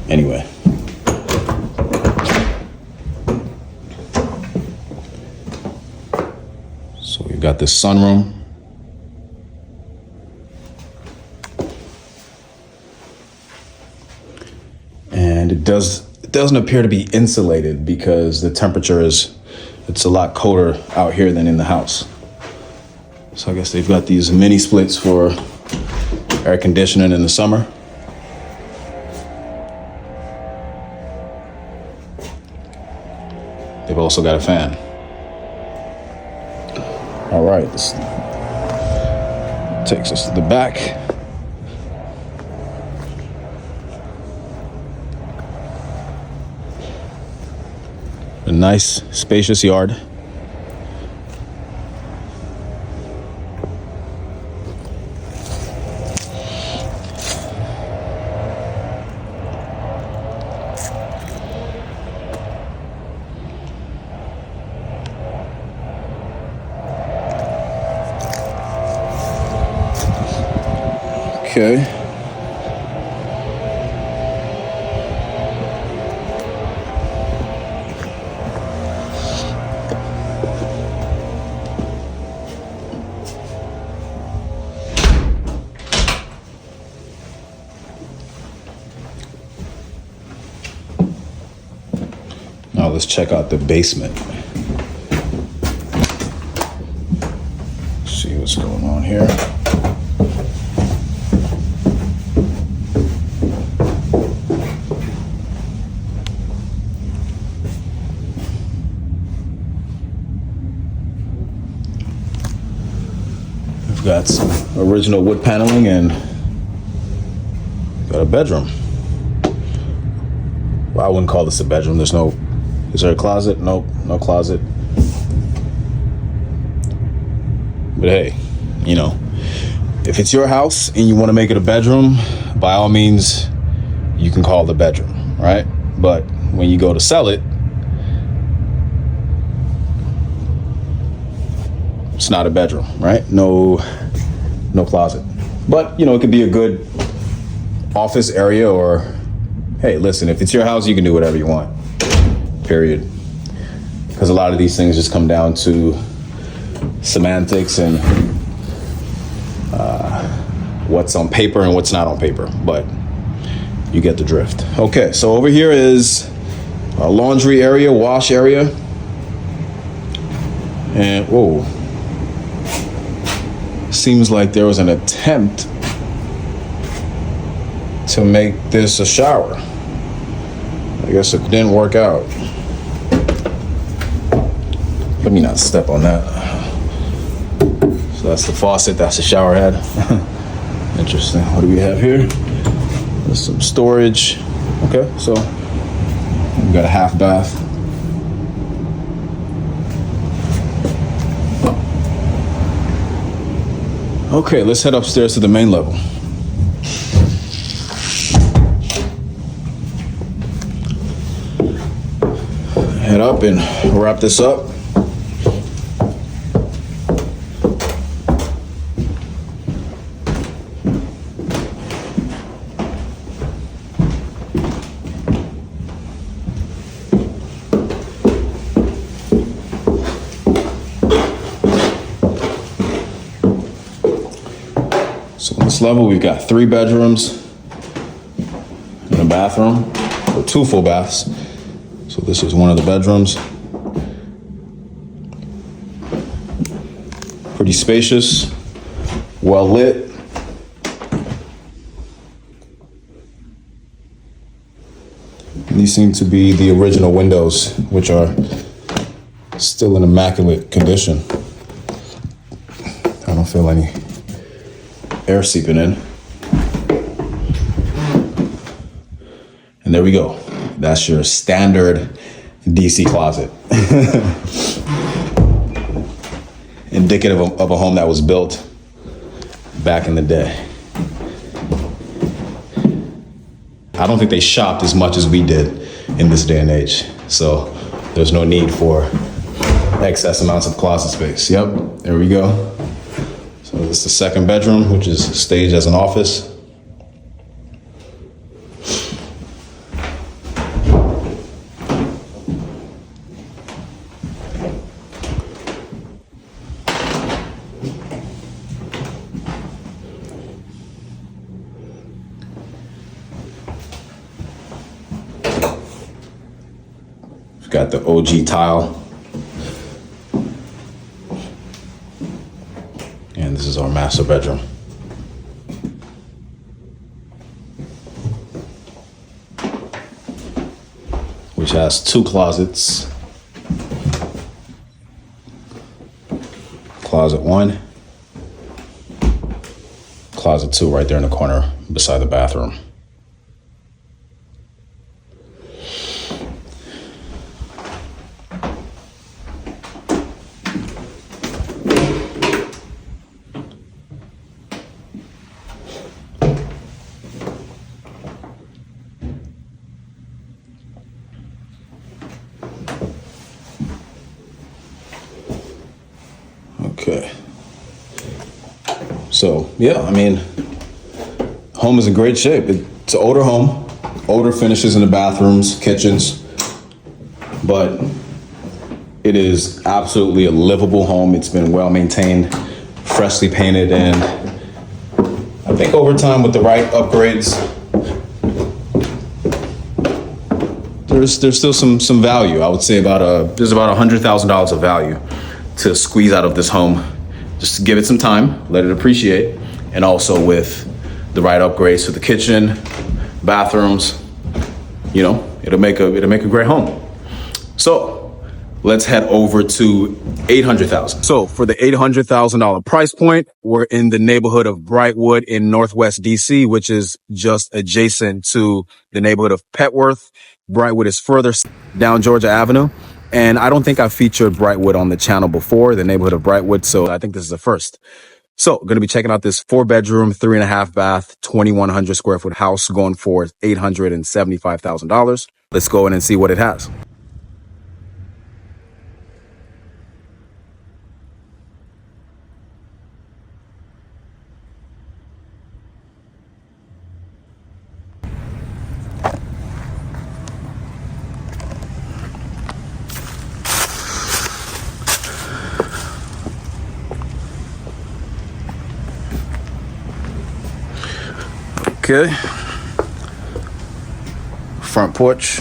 anyway. So we've got this sunroom. And it doesn't appear to be insulated because the temperature it's a lot colder out here than in the house. So I guess they've got these mini splits for air conditioning in the summer. They've also got a fan. All right, this takes us to the back. A nice, spacious yard. Okay. Now let's check out the basement. See what's going on here. We've got some original wood paneling and got a bedroom. Well, I wouldn't call this a bedroom. Is there a closet? Nope, no closet. But hey, you know, if it's your house and you want to make it a bedroom, by all means, you can call it a bedroom, right? But when you go to sell it, it's not a bedroom, right? No closet. But, you know, it could be a good office area or hey, listen, if it's your house, you can do whatever you want, period. Because a lot of these things just come down to semantics and what's on paper and what's not on paper, but you get the drift. Okay, so over here is a laundry area, wash area. And whoa, seems like there was an attempt to make this a shower. I guess it didn't work out. Let me not step on that. So that's the faucet, that's the shower head. Interesting. What do we have here? There's some storage. Okay, so we got a half bath. Okay, let's head upstairs to the main level. Head up and wrap this up. So on this level, we've got 3 bedrooms and a bathroom, or 2 full baths. So this is one of the bedrooms. Pretty spacious, well lit. And these seem to be the original windows, which are still in immaculate condition. I don't feel any air seeping in. And there we go. That's your standard DC closet. Indicative of a home that was built back in the day. I don't think they shopped as much as we did in this day and age. So there's no need for excess amounts of closet space. Yep, there we go. So this is the second bedroom, which is staged as an office. Got the OG tile. And this is our master bedroom. Which has 2 closets. Closet 1. Closet 2 right there in the corner beside the bathroom. Okay. So, yeah, I mean, home is in great shape. It's an older home, older finishes in the bathrooms, kitchens, but it is absolutely a livable home. It's been well maintained, freshly painted, and I think over time with the right upgrades, there's still some value. I would say there's about $100,000 of value to squeeze out of this home. Just give it some time, let it appreciate, and also with the right upgrades to the kitchen, bathrooms, you know, it'll make a great home. So let's head over to $800,000. So for the $800,000 price point, we're in the neighborhood of Brightwood in Northwest DC, which is just adjacent to the neighborhood of Petworth. Brightwood is further down Georgia Avenue. And I don't think I've featured Brightwood on the channel before, the neighborhood of Brightwood. So I think this is the first. So going to be checking out this 4-bedroom, 3.5 bath, 2,100 square foot house going for $875,000. Let's go in and see what it has. Okay. Front porch.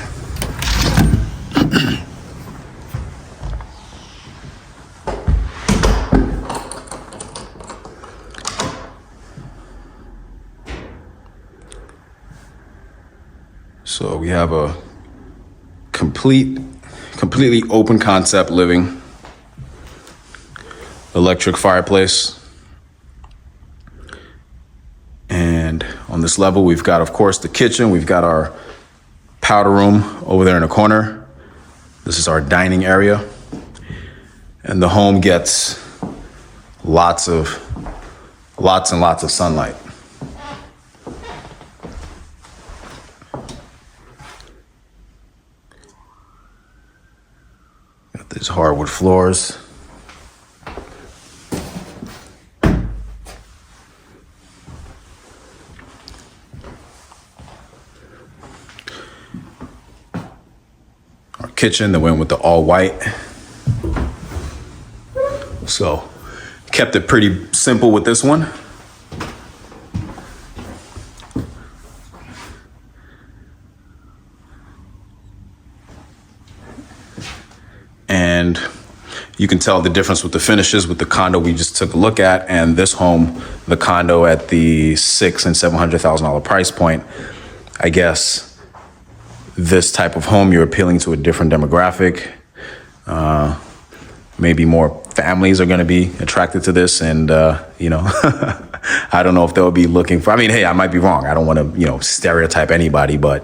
So we have a completely open concept living. Electric fireplace. And on this level, we've got, of course, the kitchen. We've got our powder room over there in the corner. This is our dining area. And the home gets lots and lots of sunlight. Got these hardwood floors. Kitchen that went with the all white. So kept it pretty simple with this one. And you can tell the difference with the finishes with the condo we just took a look at and this home, the condo at the $600,000 and $700,000 price point. I guess this type of home, you're appealing to a different demographic. Maybe more families are going to be attracted to this. And, I don't know if they'll be looking for, I mean, hey, I might be wrong. I don't want to, stereotype anybody, but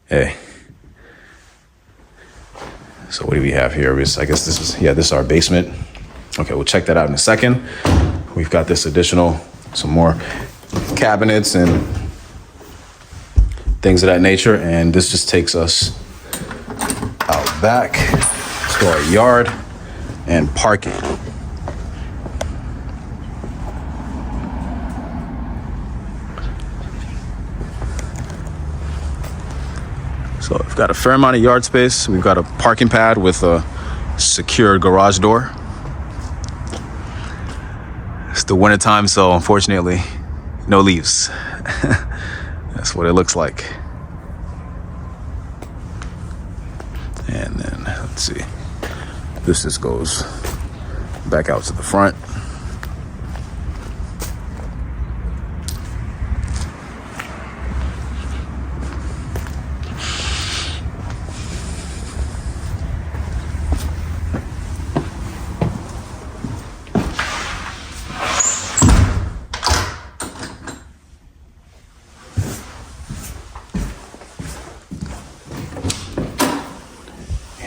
hey. So what do we have here? I guess this is our basement. Okay, we'll check that out in a second. We've got this some more cabinets and things of that nature, and this just takes us out back to our yard and parking. So we've got a fair amount of yard space. We've got a parking pad with a secured garage door. It's the winter time, so unfortunately, no leaves. That's what it looks like. And then, let's see. This just goes back out to the front.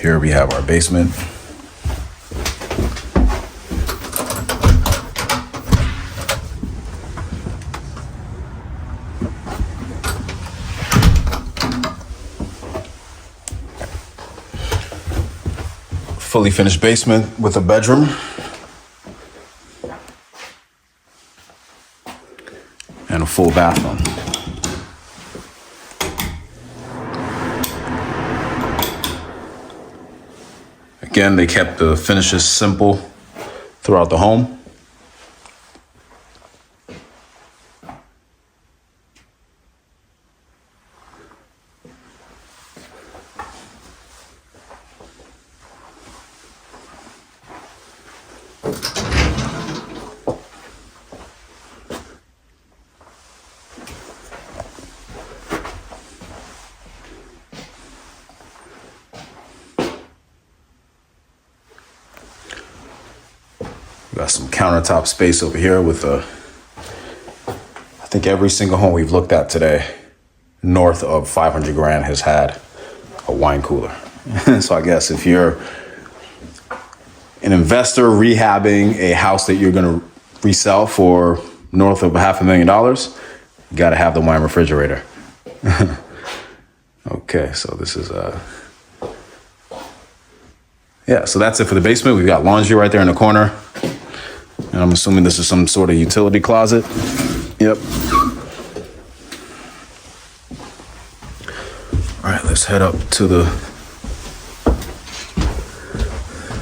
Here we have our basement. Fully finished basement with a bedroom. And a full bathroom. Again, they kept the finishes simple throughout the home. Got some countertop space over here with I think every single home we've looked at today, north of 500 grand has had a wine cooler. So I guess if you're an investor rehabbing a house that you're going to resell for north of $500,000, you got to have the wine refrigerator. Okay, so this is yeah, so that's it for the basement. We've got laundry right there in the corner. And I'm assuming this is some sort of utility closet. Yep. All right, let's head up to the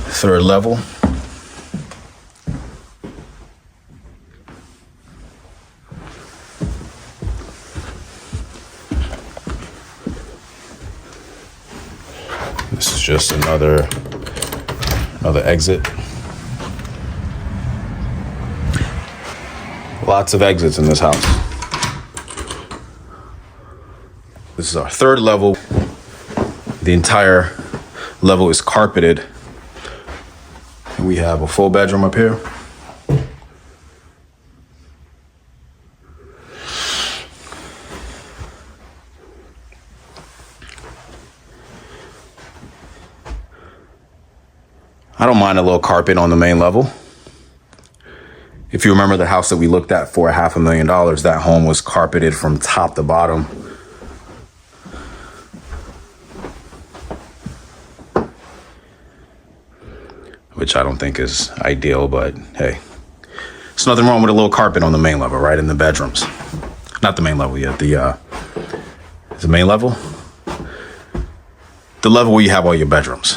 third level. This is just another exit. Lots of exits in this house. This is our third level. The entire level is carpeted. And we have a full bedroom up here. I don't mind a little carpet on the main level. If you remember the house that we looked at for $500,000, that home was carpeted from top to bottom. Which I don't think is ideal, but hey, there's nothing wrong with a little carpet on the main level, right? In the bedrooms. Not the main level yet, the main level? The level where you have all your bedrooms.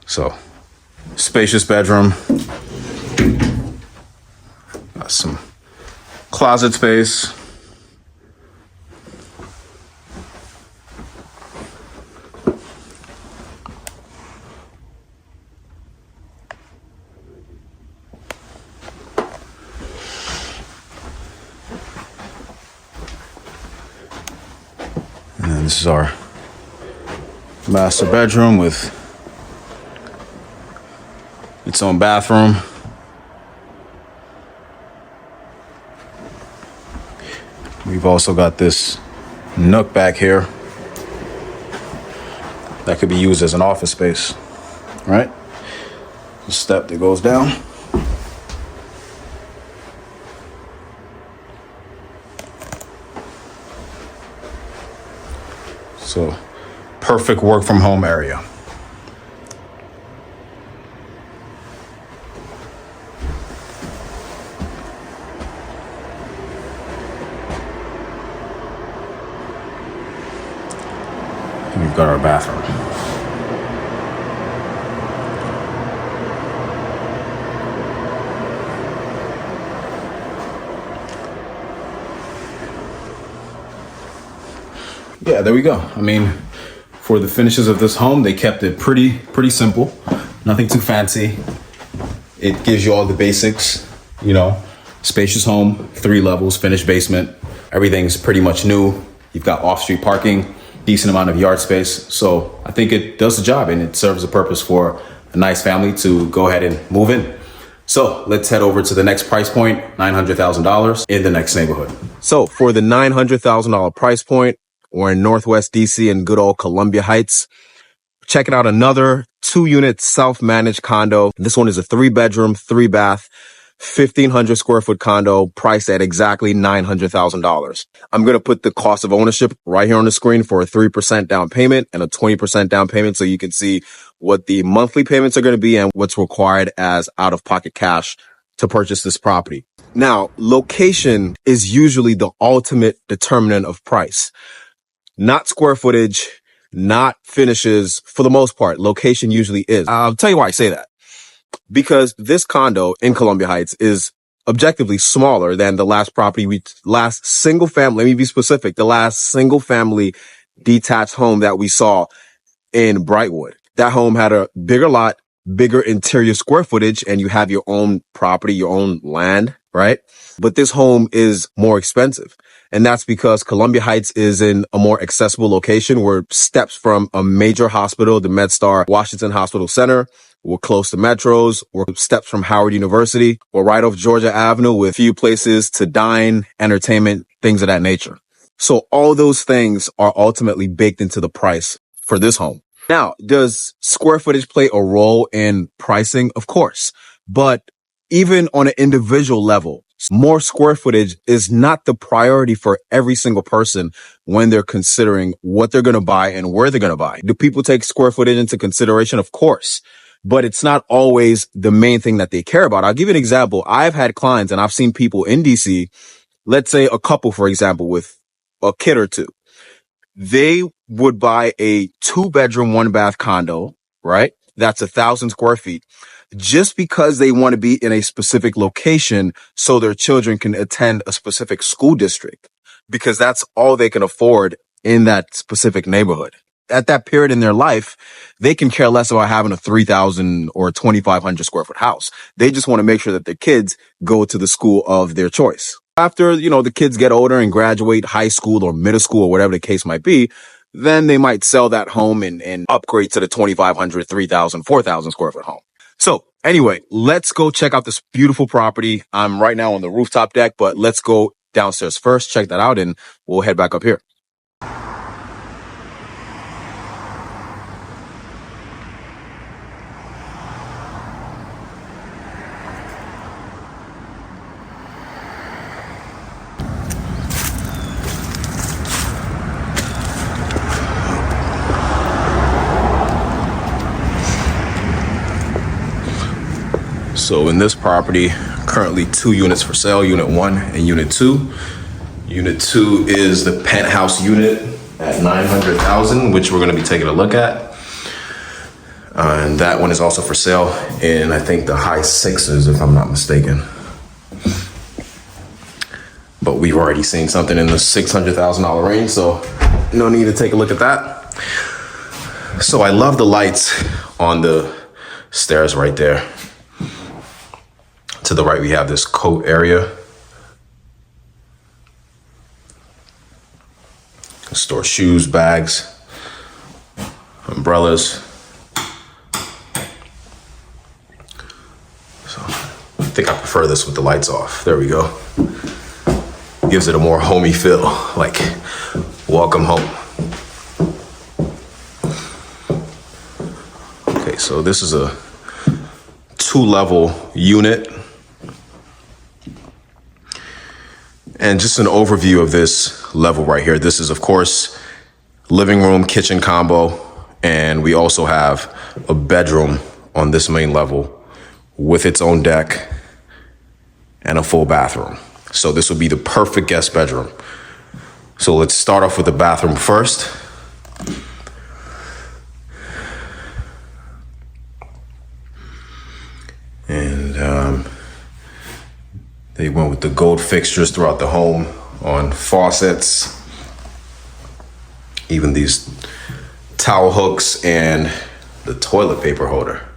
So, spacious bedroom. Got some closet space. And then this is our master bedroom with its own bathroom. We've also got this nook back here that could be used as an office space, right? A step that goes down. So, perfect work from home area. We've got our bathroom. Yeah, there we go. I mean, for the finishes of this home, they kept it pretty simple. Nothing too fancy. It gives you all the basics, you know, spacious home, 3 levels, finished basement. Everything's pretty much new. You've got off-street parking, decent amount of yard space. So I think it does the job and it serves a purpose for a nice family to go ahead and move in. So let's head over to the next price point, $900,000 in the next neighborhood. So for the $900,000 price point, we're in Northwest DC in good old Columbia Heights. Checking out another 2-unit self-managed condo. This one is a 3-bedroom, 3-bath, 1,500 square foot condo priced at exactly $900,000. I'm going to put the cost of ownership right here on the screen for a 3% down payment and a 20% down payment so you can see what the monthly payments are going to be and what's required as out-of-pocket cash to purchase this property. Now, location is usually the ultimate determinant of price. Not square footage, not finishes. For the most part, location usually is. I'll tell you why I say that. Because this condo in Columbia Heights is objectively smaller than the last single family, let me be specific, the last single family detached home that we saw in Brightwood. That home had a bigger lot, bigger interior square footage, and you have your own property, your own land, right? But this home is more expensive. And that's because Columbia Heights is in a more accessible location. We're steps from a major hospital, the MedStar Washington Hospital Center. We're close to metros. We're steps from Howard University. We're right off Georgia Avenue with few places to dine, entertainment, things of that nature. So all those things are ultimately baked into the price for this home. Now, does square footage play a role in pricing? Of course. But even on an individual level, more square footage is not the priority for every single person when they're considering what they're going to buy and where they're going to buy. Do people take square footage into consideration? Of course. But it's not always the main thing that they care about. I'll give you an example. I've had clients and I've seen people in DC, let's say a couple, for example, with a kid or two. They would buy a 2-bedroom, 1-bath condo, right? That's 1,000 square feet just because they want to be in a specific location so their children can attend a specific school district because that's all they can afford in that specific neighborhood. at that period in their life, they can care less about having a 3,000 or 2,500 square foot house. They just want to make sure that their kids go to the school of their choice. After, you know, the kids get older and graduate high school or middle school or whatever the case might be, then they might sell that home and upgrade to the 2,500, 3,000, 4,000 square foot home. So anyway, let's go check out this beautiful property. I'm right now on the rooftop deck, but let's go downstairs first, check that out, and we'll head back up here. So in this property, currently 2 units for sale, unit 1 and unit 2. Unit 2 is the penthouse unit at 900,000, which we're going to be taking a look at. And that one is also for sale in, I think, the high 6s, if I'm not mistaken. But we've already seen something in the $600,000 range, so no need to take a look at that. So I love the lights on the stairs right there. To the right, we have this coat area. Store shoes, bags, umbrellas. So I think I prefer this with the lights off. There we go. Gives it a more homey feel, like welcome home. Okay, so this is a 2-level unit. And just an overview of this level right here. This is, of course, living room, kitchen combo. And we also have a bedroom on this main level with its own deck and a full bathroom. So this will be the perfect guest bedroom. So let's start off with the bathroom first. And they went with the gold fixtures throughout the home on faucets, even these towel hooks and the toilet paper holder.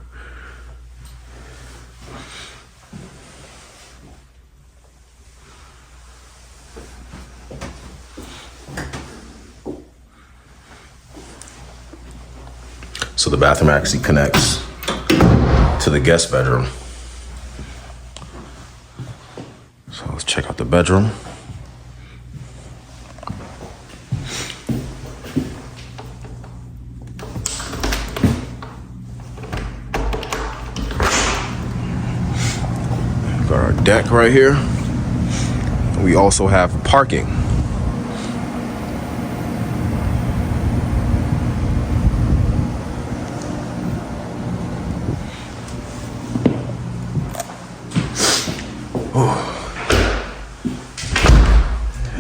So the bathroom actually connects to the guest bedroom. So let's check out the bedroom. Got our deck right here. We also have parking.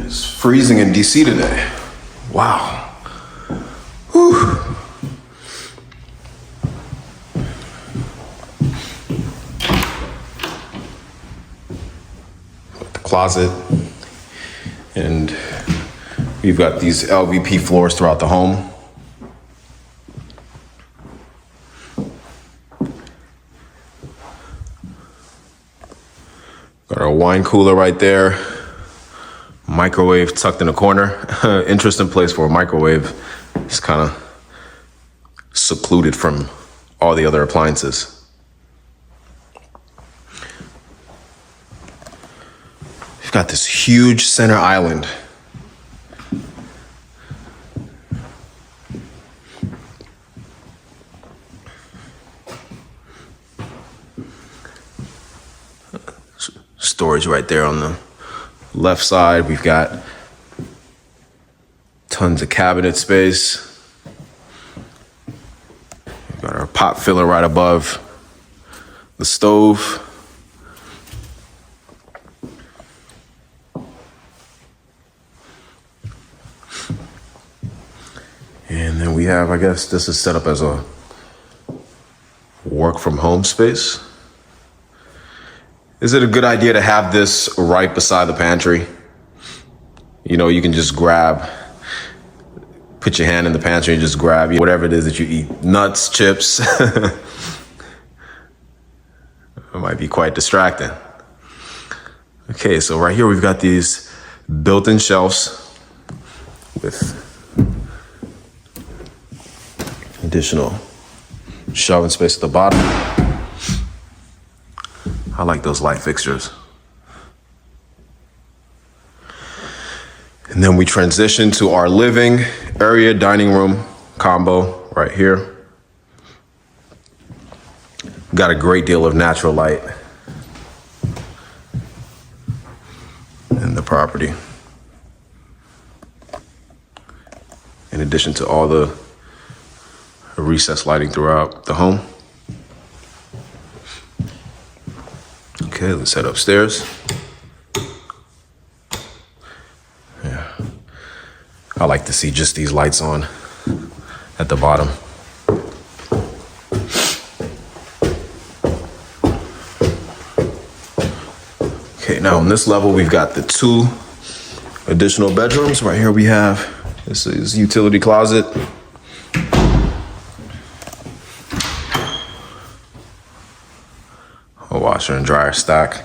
It's freezing in DC today. Wow. Whew. The closet, and we've got these LVP floors throughout the home. Got our wine cooler right there. Microwave tucked in the corner. Interesting place for a microwave. It's kind of secluded from all the other appliances. We've got this huge center island. Storage right there on the left side. We've got tons of cabinet space. We've got our pot filler right above the stove. And then we have, I guess this is set up as a work from home space. Is it a good idea to have this right beside the pantry? You know, you can just grab put your hand in the pantry and just grab whatever it is that you eat. Nuts, chips. It might be quite distracting. Okay, so right here we've got these built-in shelves with additional shelving space at the bottom. I like those light fixtures. And then we transition to our living area, dining room combo right here. Got a great deal of natural light in the property, in addition to all the recessed lighting throughout the home. Okay, let's head upstairs. Yeah, I like to see just these lights on at the bottom. Okay, now on this level, we've got the 2 additional bedrooms. Right here we have, this is utility closet. A washer and dryer stack.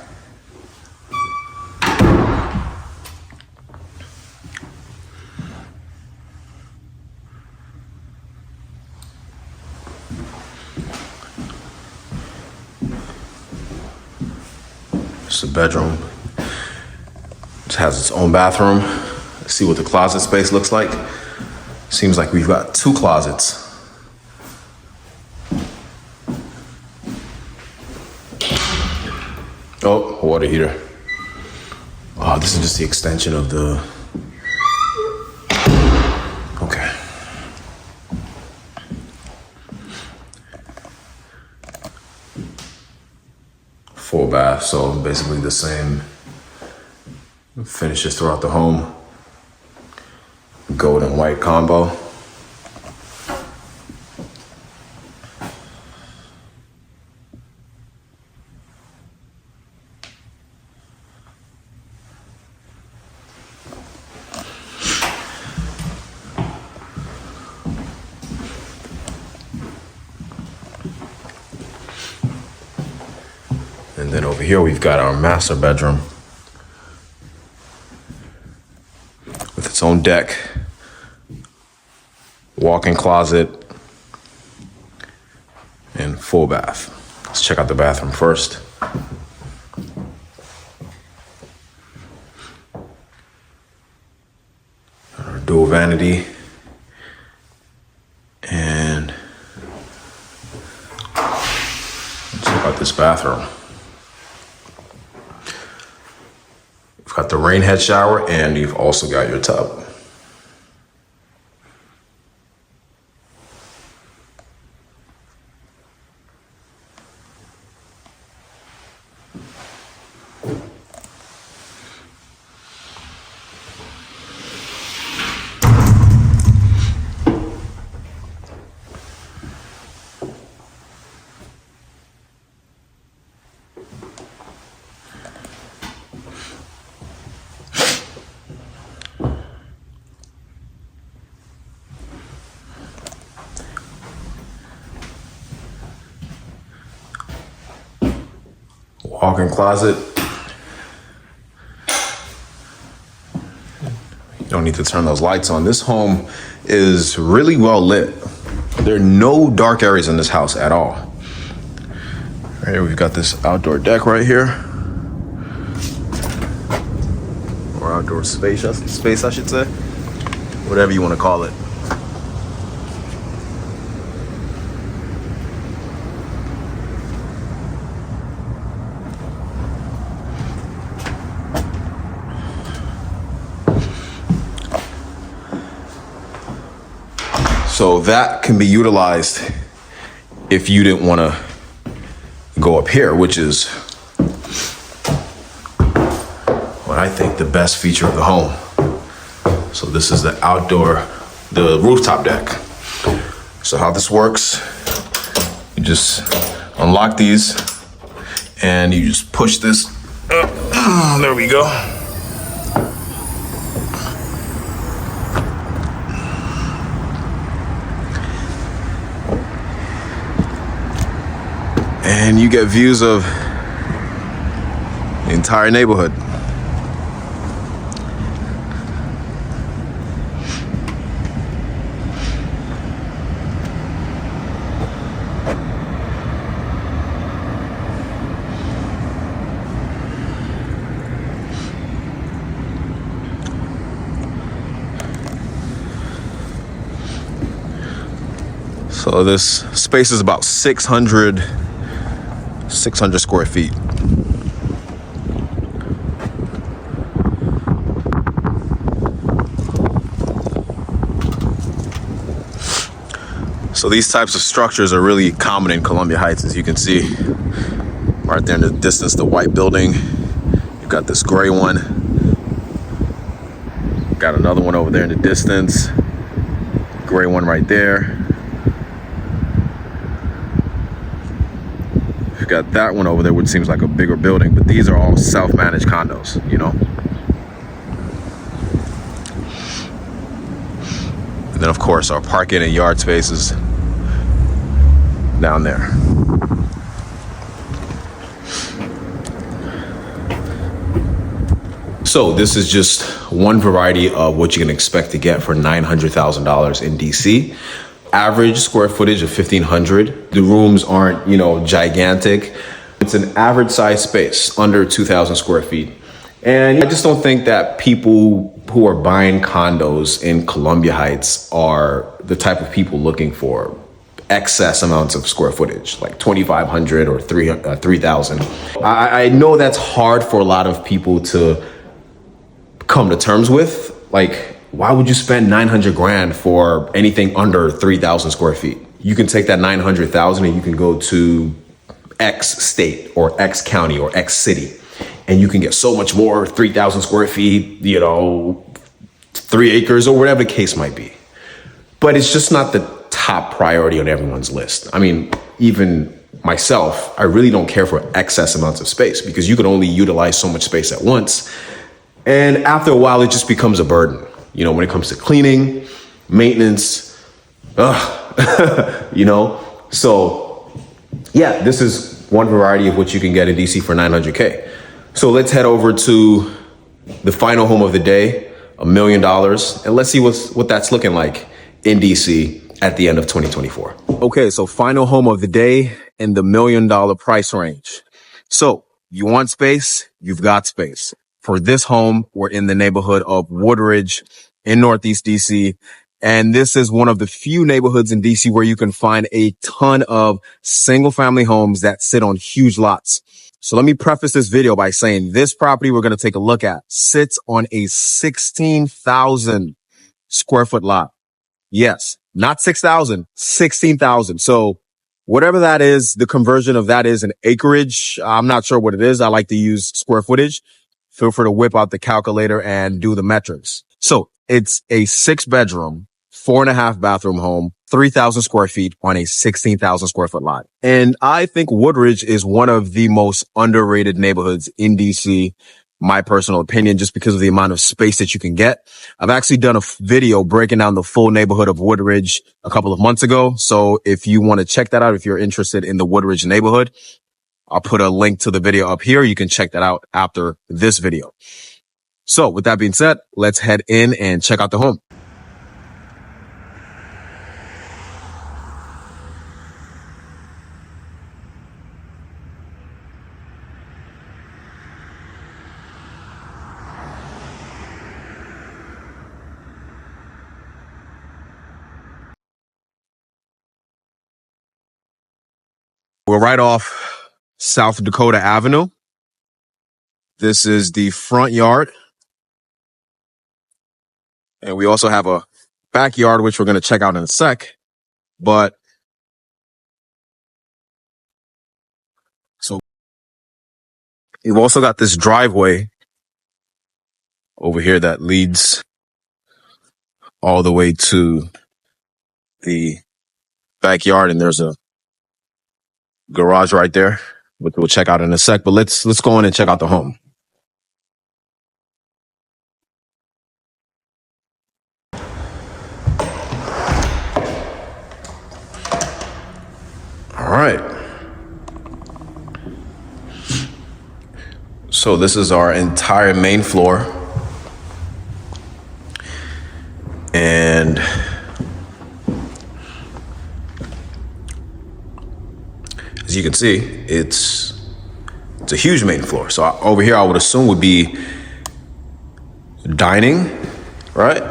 It's a bedroom. It has its own bathroom. Let's see what the closet space looks like. Seems like we've got 2 closets. Oh, water heater. Oh, this is just the extension of the... Okay. Full bath, so basically the same finishes throughout the home. Gold and white combo. And then over here, we've got our master bedroom with its own deck, walk-in closet, and full bath. Let's check out the bathroom first. Our dual vanity. And let's check out this bathroom. You've got the rain head shower, and you've also got your tub. Walk-in closet. You don't need to turn those lights on. This home is really well lit. There are no dark areas in this house at all. Right here, we've got this outdoor deck right here. Or outdoor space, I should say. Whatever you want to call it. So that can be utilized if you didn't want to go up here, which is what I think the best feature of the home. So this is the rooftop deck. So how this works, you just unlock these and you just push this up. There we go. get views of the entire neighborhood. So this space is about 600 square feet. So these types of structures are really common in Columbia Heights, as you can see. Right there in the distance, the white building. You've got this gray one. Got another one over there in the distance. Gray one right there. You've got that one over there, which seems like a bigger building, but these are all self-managed condos, you know? And then of course our parking and yard spaces down there. So this is just one variety of what you can expect to get for $900,000 in DC. Average square footage of 1,500. The rooms aren't, you know, gigantic. It's an average size space, under 2,000 square feet. And I just don't think that people who are buying condos in Columbia Heights are the type of people looking for excess amounts of square footage, like 2,500 or 3,000. I know that's hard for a lot of people to come to terms with. Like, why would you spend 900 grand for anything under 3,000 square feet? You can take that 900,000 and you can go to X state or X county or X city, and you can get so much more, 3,000 square feet, you know, 3 acres or whatever the case might be. But it's just not the top priority on everyone's list. I mean, even myself, I really don't care for excess amounts of space because you can only utilize so much space at once. And after a while, it just becomes a burden. You know, when it comes to cleaning, maintenance, you know? So yeah, this is one variety of what you can get in DC for 900K. So let's head over to the final home of the day, $1 million. And let's see what that's looking like in DC at the end of 2024. Okay, so final home of the day in the $1 million price range. So you want space, you've got space. For this home, we're in the neighborhood of Woodridge in Northeast DC. And this is one of the few neighborhoods in DC where you can find a ton of single family homes that sit on huge lots. So let me preface this video by saying this property we're going to take a look at sits on a 16,000 square foot lot. Yes, not 6,000, 16,000. So whatever that is, the conversion of that is an acreage. I'm not sure what it is. I like to use square footage. Feel free to whip out the calculator and do the metrics. So it's a 6-bedroom, 4.5 bathroom home, 3,000 square feet on a 16,000 square foot lot. And I think Woodridge is one of the most underrated neighborhoods in DC, my personal opinion, just because of the amount of space that you can get. I've actually done a video breaking down the full neighborhood of Woodridge a couple of months ago. So if you want to check that out, if you're interested in the Woodridge neighborhood, I'll put a link to the video up here. You can check that out after this video. So with that being said, let's head in and check out the home. We're right off South Dakota Avenue. This is the front yard. And we also have a backyard, which we're going to check out in a sec. But so you've also got this driveway over here that leads all the way to the backyard. And there's a garage right there, which we'll check out in a sec. But let's go in and check out the home. All right. So this is our entire main floor. And as you can see, it's a huge main floor. So over here, I would assume would be dining, right?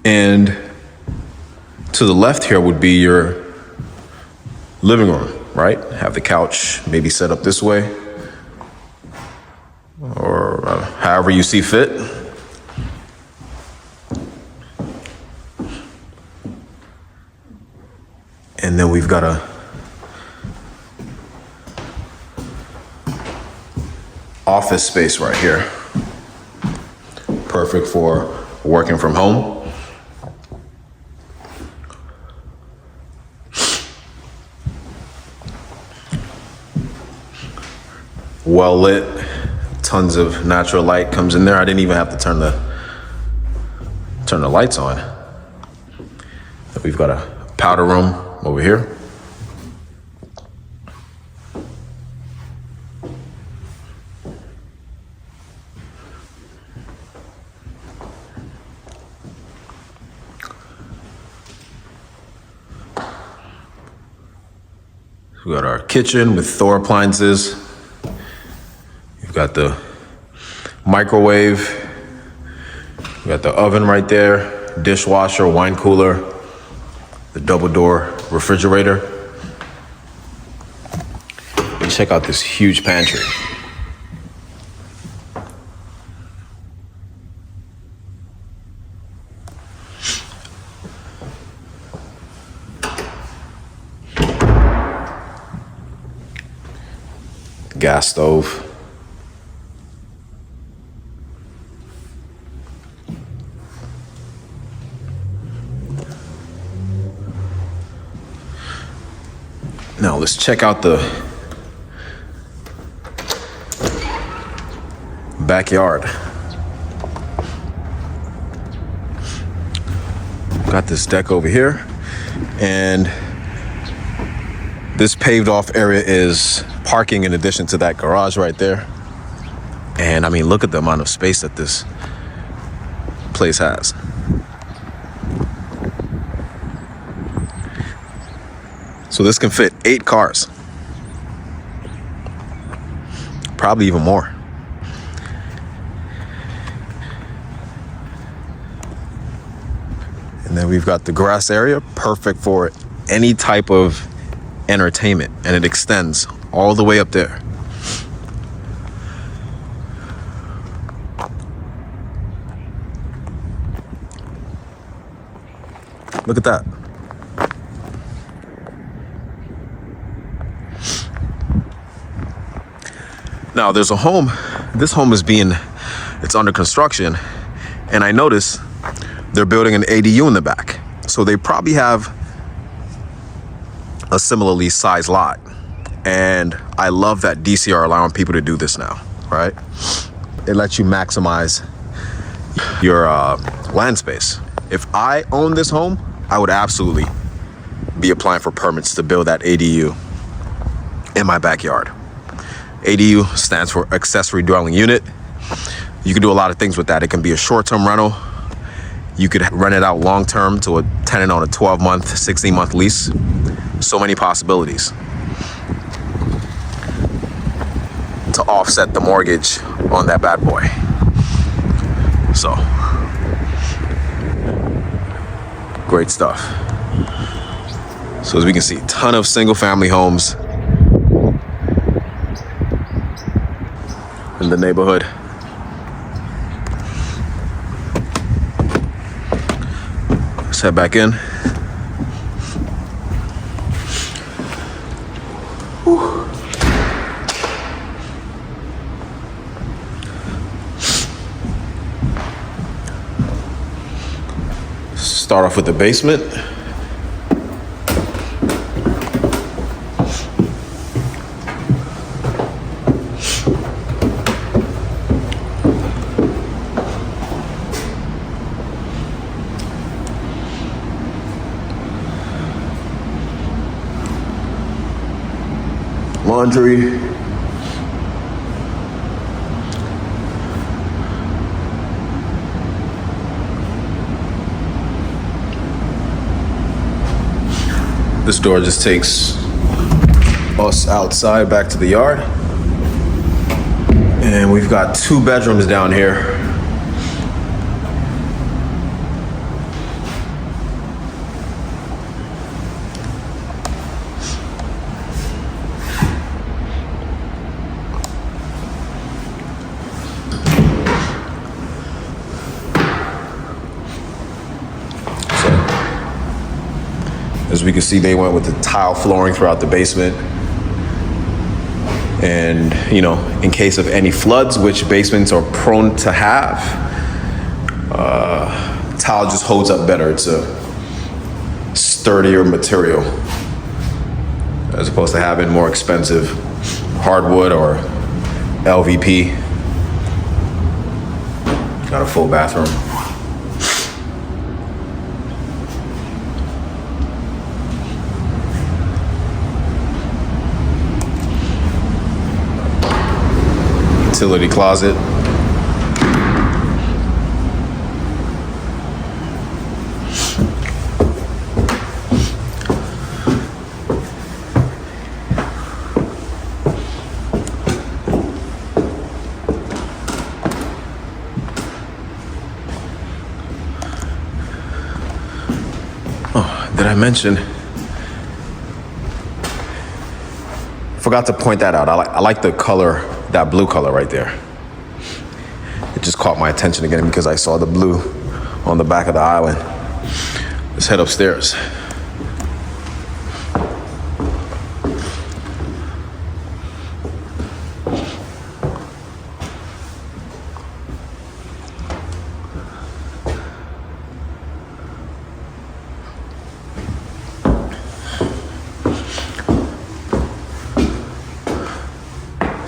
And to the left here would be your living room, right? Have the couch maybe set up this way, or however you see fit. And then we've got a office space right here. Perfect for working from home. Well lit, tons of natural light comes in there. I didn't even have to turn the lights on. We've got a powder room over here. We got our kitchen with Thor appliances. You've got the microwave. We got the oven right there, dishwasher, wine cooler, the double door refrigerator. And check out this huge pantry. Gas stove. Now let's check out the backyard. Got this deck over here, and this paved off area is parking in addition to that garage right there. And I mean, look at the amount of space that this place has. So this can fit 8 cars. Probably even more. And then we've got the grass area, perfect for any type of entertainment, and it extends all the way up there. Look at that. Now there's a home, this home is it's under construction, and I notice they're building an ADU in the back. So they probably have a similarly sized lot. And I love that DC are allowing people to do this now, right? It lets you maximize your land space. If I own this home, I would absolutely be applying for permits to build that ADU in my backyard. ADU stands for accessory dwelling unit. You can do a lot of things with that. It can be a short-term rental. You could rent it out long-term to a tenant on a 12-month, 16-month lease. So many possibilities to offset the mortgage on that bad boy. So, great stuff. So as we can see, ton of single-family homes in the neighborhood. Let's head back in. Whew. Start off with the basement. Laundry. This door just takes us outside back to the yard. And we've got 2 bedrooms down here. As we can see, they went with the tile flooring throughout the basement. And, you know, in case of any floods, which basements are prone to have, tile just holds up better. It's a sturdier material as opposed to having more expensive hardwood or LVP. Got a full bathroom. Utility closet. Oh, did I mention? Forgot to point that out. I like the color, that blue color right there. It just caught my attention again because I saw the blue on the back of the island. Let's head upstairs.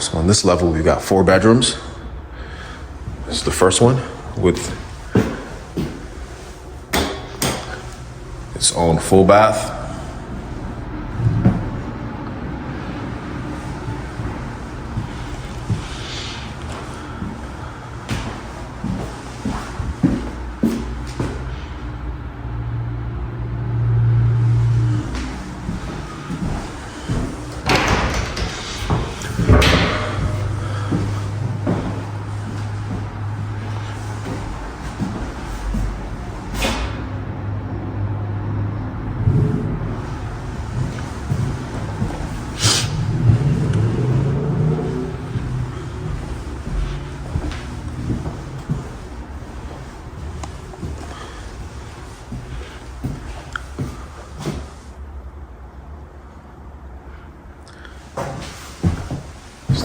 So on this level, we've got 4 bedrooms. This is the first one with its own full bath.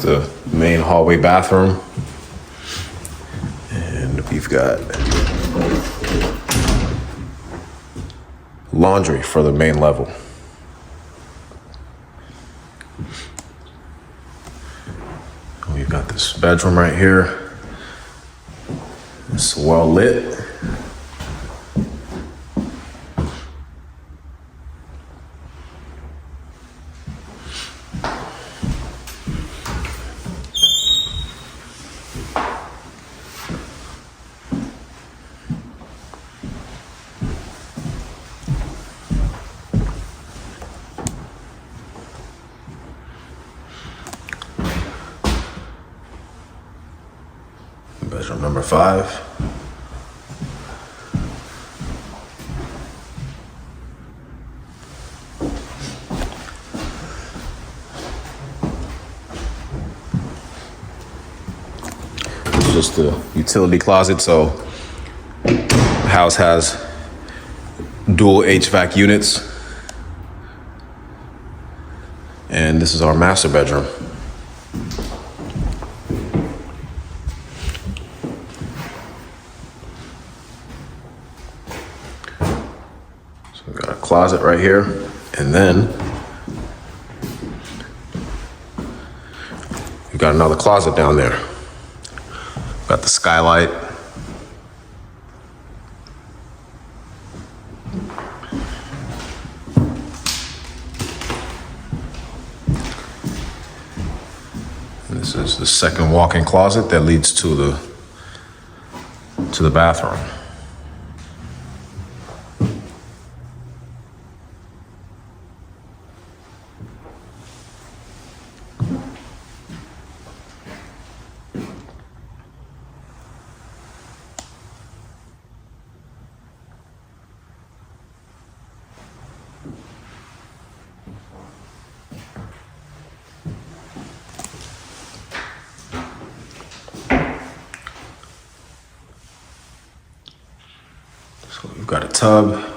The main hallway bathroom, and we've got laundry for the main level. We've got this bedroom right here. It's well lit. Bedroom number 5. This is just the utility closet, so the house has dual HVAC units. And this is our master bedroom. We've got a closet right here, and then we've got another closet down there. Got the skylight. And this is the second walk-in closet that leads to the bathroom. Got a tub.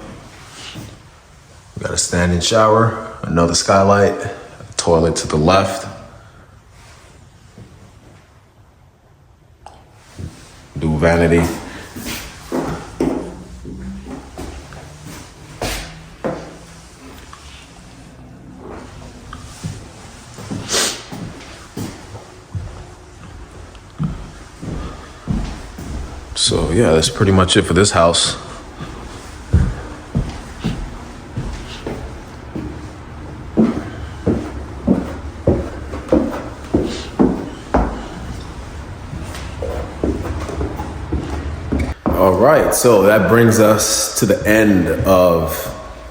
We got a standing shower, another skylight, a toilet to the left. Dual vanity. So yeah, that's pretty much it for this house. All right, so that brings us to the end of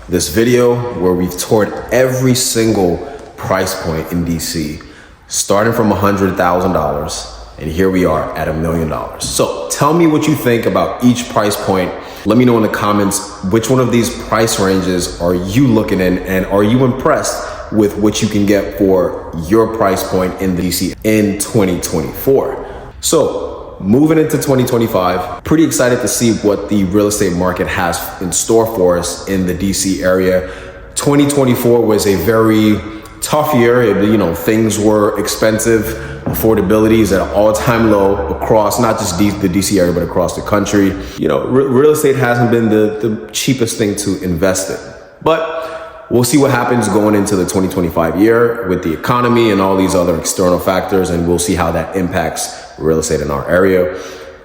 this video where we've toured every single price point in DC, starting from $100,000. And here we are at $1 million. So tell me what you think about each price point. Let me know in the comments, which one of these price ranges are you looking in, and are you impressed with what you can get for your price point in DC in 2024? So moving into 2025, pretty excited to see what the real estate market has in store for us in the DC area. 2024 was a very tough year. You know, things were expensive. Affordability is at an all-time low across not just the DC area, but across the country. You know, real estate hasn't been the cheapest thing to invest in. But we'll see what happens going into the 2025 year with the economy and all these other external factors, and we'll see how that impacts real estate in our area.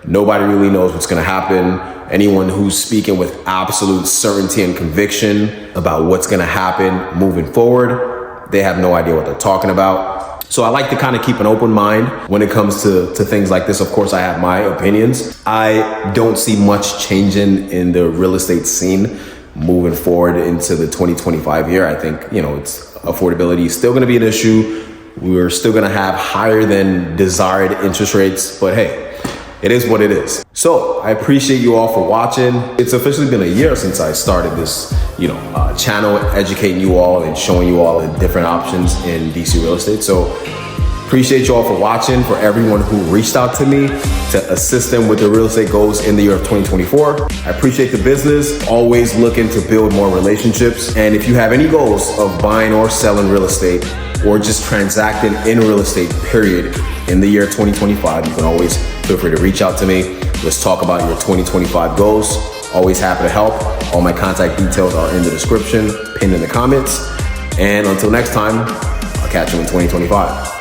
Nobody really knows what's going to happen. Anyone who's speaking with absolute certainty and conviction about what's going to happen moving forward, they have no idea what they're talking about. So I like to kind of keep an open mind when it comes to things like this. Of course, I have my opinions. I don't see much changing in the real estate scene moving forward into the 2025 year. I think, you know, affordability is still going to be an issue. We're still going to have higher than desired interest rates, but hey, it is what it is. So I appreciate you all for watching. It's officially been a year since I started this, channel, educating you all and showing you all the different options in DC real estate. So appreciate you all for watching. For everyone who reached out to me to assist them with their real estate goals in the year of 2024. I appreciate the business, always looking to build more relationships. And if you have any goals of buying or selling real estate, or just transacting in real estate, period, in the year 2025, you can always feel free to reach out to me. Let's talk about your 2025 goals. Always happy to help. All my contact details are in the description, pinned in the comments. And until next time, I'll catch you in 2025.